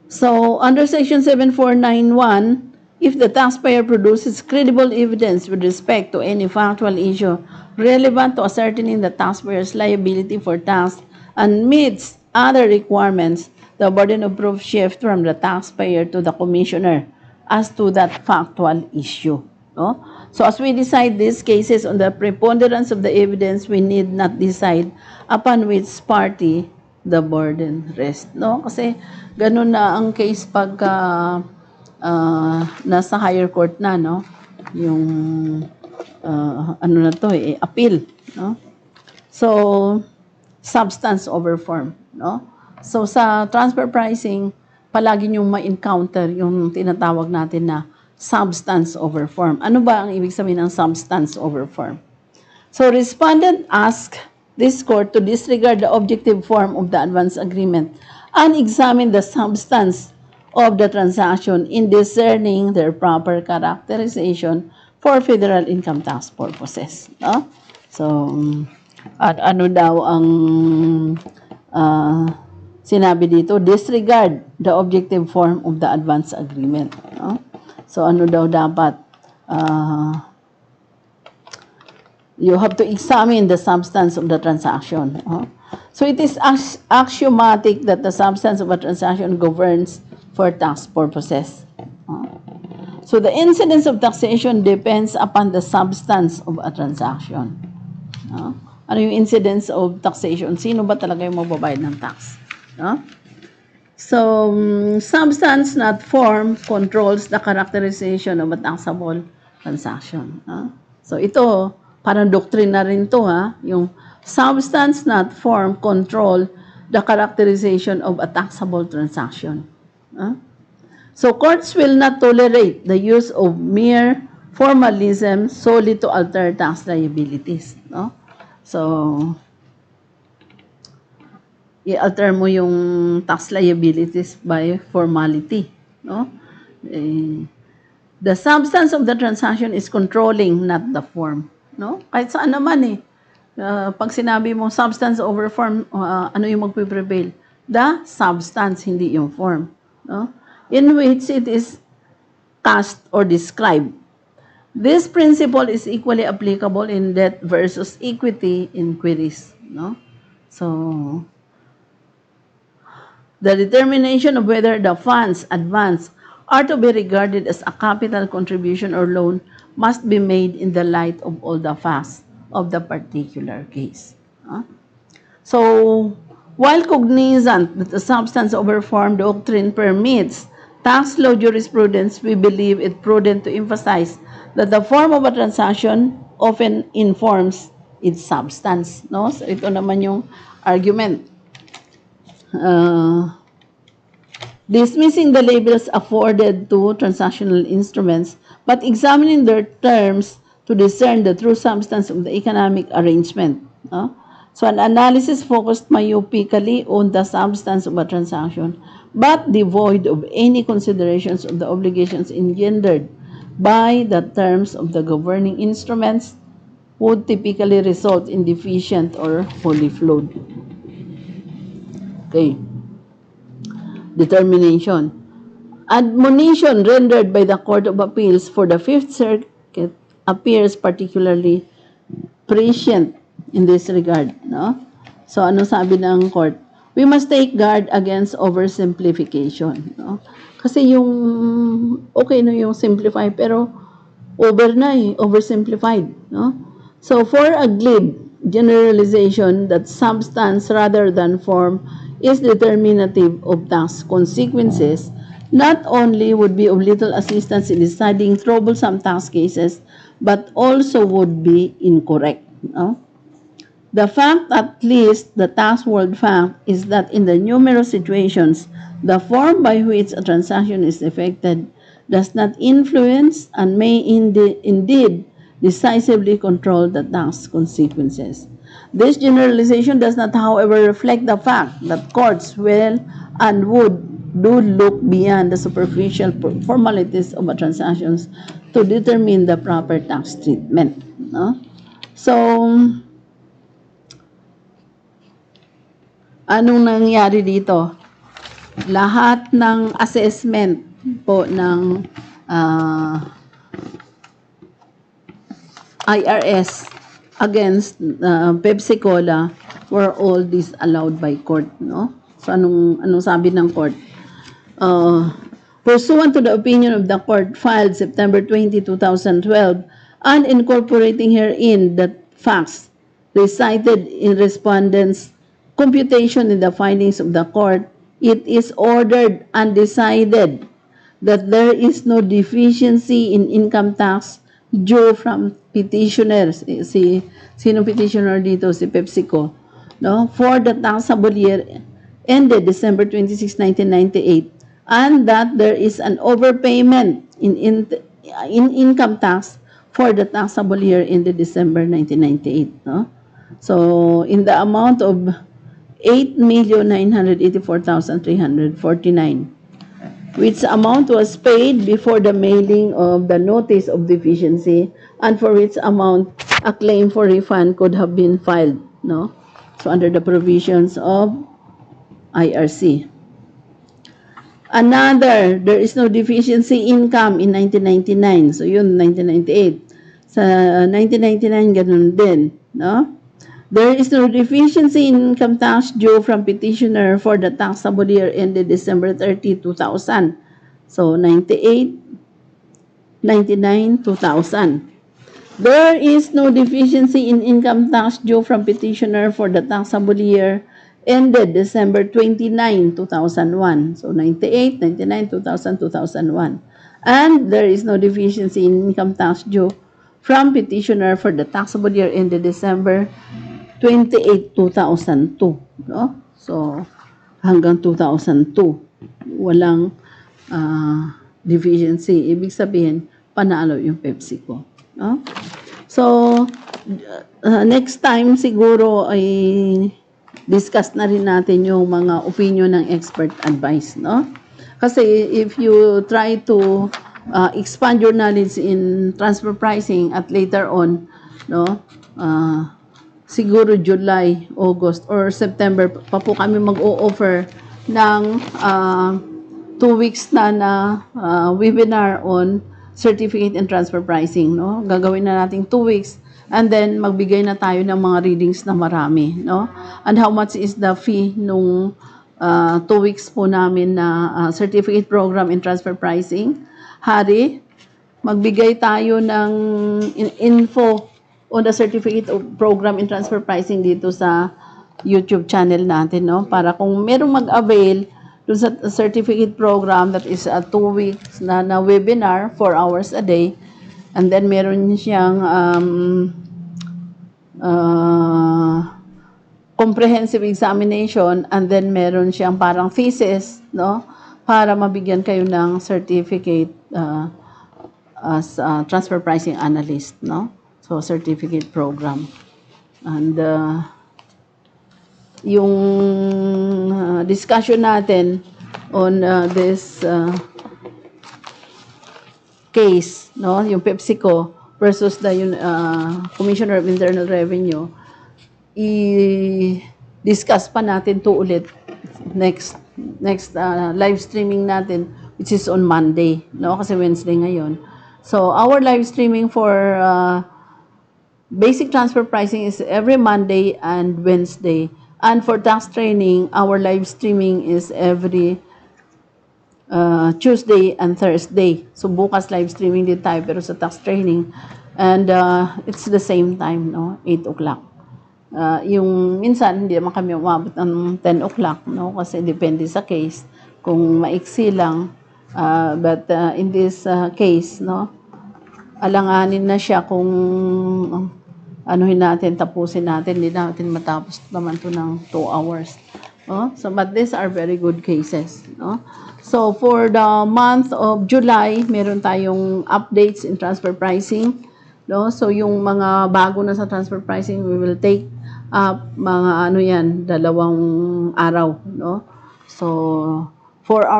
[SPEAKER 1] So, under Section 7491, if the taxpayer produces credible evidence with respect to any factual issue relevant to ascertaining the taxpayer's liability for tax and meets other requirements, the burden of proof shifts from the taxpayer to the commissioner as to that factual issue. No? So as we decide these cases on the preponderance of the evidence, we need not decide upon which party the burden rests. No? Kasi ganun na ang case pagka nasa higher court na, no? Yung ano na to appeal, no? So, substance over form, no? So, sa transfer pricing, palagi niyong ma-encounter yung tinatawag natin na substance over form. Ano ba ang ibig sabihin ng substance over form? So, respondent asked this court to disregard the objective form of the advance agreement and examine the substance of the transaction in discerning their proper characterization for federal income tax purposes. No? So, ano daw ang sinabi dito? Disregard the objective form of the advance agreement. No? So, ano daw dapat? You have to examine the substance of the transaction. No? So, it is axiomatic that the substance of a transaction governs for tax purposes. So, the incidence of taxation depends upon the substance of a transaction. Ano yung incidence of taxation? Sino ba talaga yung mababayad ng tax? So, substance not form controls the characterization of a taxable transaction. So, ito, parang doctrine na rin to, yung substance not form control the characterization of a taxable transaction. So, courts will not tolerate the use of mere formalism solely to alter tax liabilities. No? So, i-alter mo yung tax liabilities by formality. No? The substance of the transaction is controlling, not the form. No? Kahit saan naman pag sinabi mo substance over form, ano yung magpiprevail? The substance, hindi yung form. No? In which it is cast or described. This principle is equally applicable in debt versus equity inquiries. No? So, the determination of whether the funds advanced are to be regarded as a capital contribution or loan must be made in the light of all the facts of the particular case. So, while cognizant that the substance over form doctrine permits tax law jurisprudence, we believe it prudent to emphasize that the form of a transaction often informs its substance. No? So, ito naman yung argument. Dismissing the labels afforded to transactional instruments, but examining their terms to discern the true substance of the economic arrangement. So, an analysis focused myopically on the substance of a transaction, but devoid of any considerations of the obligations engendered by the terms of the governing instruments would typically result in deficient or wholly flawed. Okay. Determination. Admonition rendered by the Court of Appeals for the Fifth Circuit appears particularly prescient in this regard. No? So, ano sabi ng court? we must take guard against oversimplification. No? Kasi yung, okay na yung simplify, pero over na oversimplified. No? So, for a glib generalization that substance rather than form is determinative of task consequences, not only would be of little assistance in deciding troublesome task cases, but also would be incorrect. No? The fact, at least the tax world fact, is that in the numerous situations, the form by which a transaction is effected does not influence and may indeed decisively control the tax consequences. This generalization does not, however, reflect the fact that courts will and would do look beyond the superficial formalities of a transactions to determine the proper tax treatment. No? So, anong nangyari dito? Lahat ng assessment po ng IRS against Pepsico were all disallowed by court, no? So anong sabi ng court? Pursuant to the opinion of the court filed September 20, 2012, and incorporating herein the facts recited in respondents' computation in the findings of the court, it is ordered and decided that there is no deficiency in income tax due from petitioners. Sino petitioner dito? Si Pepsico. No? For the taxable year ended December 26, 1998, and that there is an overpayment in income tax for the taxable year ended December 1998. No? So, in the amount of 8,984,349, which amount was paid before the mailing of the notice of deficiency, and for which amount a claim for refund could have been filed, no? So under the provisions of IRC. Another, there is no deficiency income in 1999. So yun, 1998. Sa 1999, ganun din, no? There is no deficiency in income tax due from petitioner for the taxable year ended December 30, 2000. So, 98, 99, 2000. There is no deficiency in income tax due from petitioner for the taxable year ended December 29, 2001. So, 98, 99, 2000, 2001. And there is no deficiency in income tax due from petitioner for the taxable year ended December 28, 2002, no? So, hanggang 2002, walang deficiency. Ibig sabihin, panalo yung Pepsico, no? So, next time siguro ay discuss na rin natin yung mga opinion ng expert advice, no? Kasi if you try to expand your knowledge in transfer pricing at later on, no? Siguro July, August, or September pa po kami mag-o-offer ng 2 weeks na webinar on certificate and transfer pricing, no? Gagawin na natin 2 weeks, and then magbigay na tayo ng mga readings na marami, no? And how much is the fee nung 2 weeks po namin na certificate program in transfer pricing? Hari, magbigay tayo ng info on the certificate of program in transfer pricing dito sa YouTube channel natin, no? Para kung merong mag-avail dun sa certificate program that is a 2 weeks na webinar, 4 hours a day, and then meron siyang comprehensive examination, and then meron siyang parang thesis, no? Para mabigyan kayo ng certificate as transfer pricing analyst, no? So, certificate program. And yung discussion natin on this case, no, yung Pepsico versus the Commissioner of Internal Revenue, i-discuss pa natin to ulit next live streaming natin, which is on Monday, no, kasi Wednesday ngayon. So, our live streaming for basic transfer pricing is every Monday and Wednesday And for tax training, our live streaming is every Tuesday and Thursday. So bukas live streaming din tayo pero sa tax training. And it's the same time, no? 8 o'clock. Yung minsan hindi naman kami umabot ng 10 o'clock, no? Kasi depende sa case. Kung maiksi lang. But in this case, no? Alanganin na siya kung anuhin natin, tapusin natin. Hindi natin matapos naman to ng 2 hours. So, but these are very good cases. No? So, for the month of July, meron tayong updates in transfer pricing. No? So, yung mga bago na sa transfer pricing, we will take up mga 2 araw. No? So, 4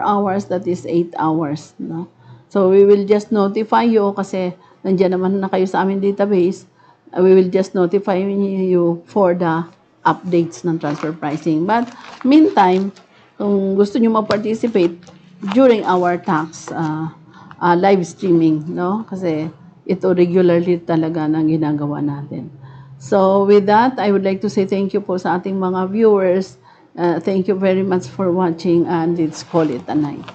[SPEAKER 1] hours, that is 8 hours. No? So, we will just notify you kasi nandiyan naman na kayo sa aming database. We will just notify you for the updates ng transfer pricing. But, meantime, kung gusto nyo mag-participate during our tax live streaming, no? Kasi ito regularly talaga na ginagawa natin. So, with that, I would like to say thank you po sa ating mga viewers. Thank you very much for watching and let's call it a night.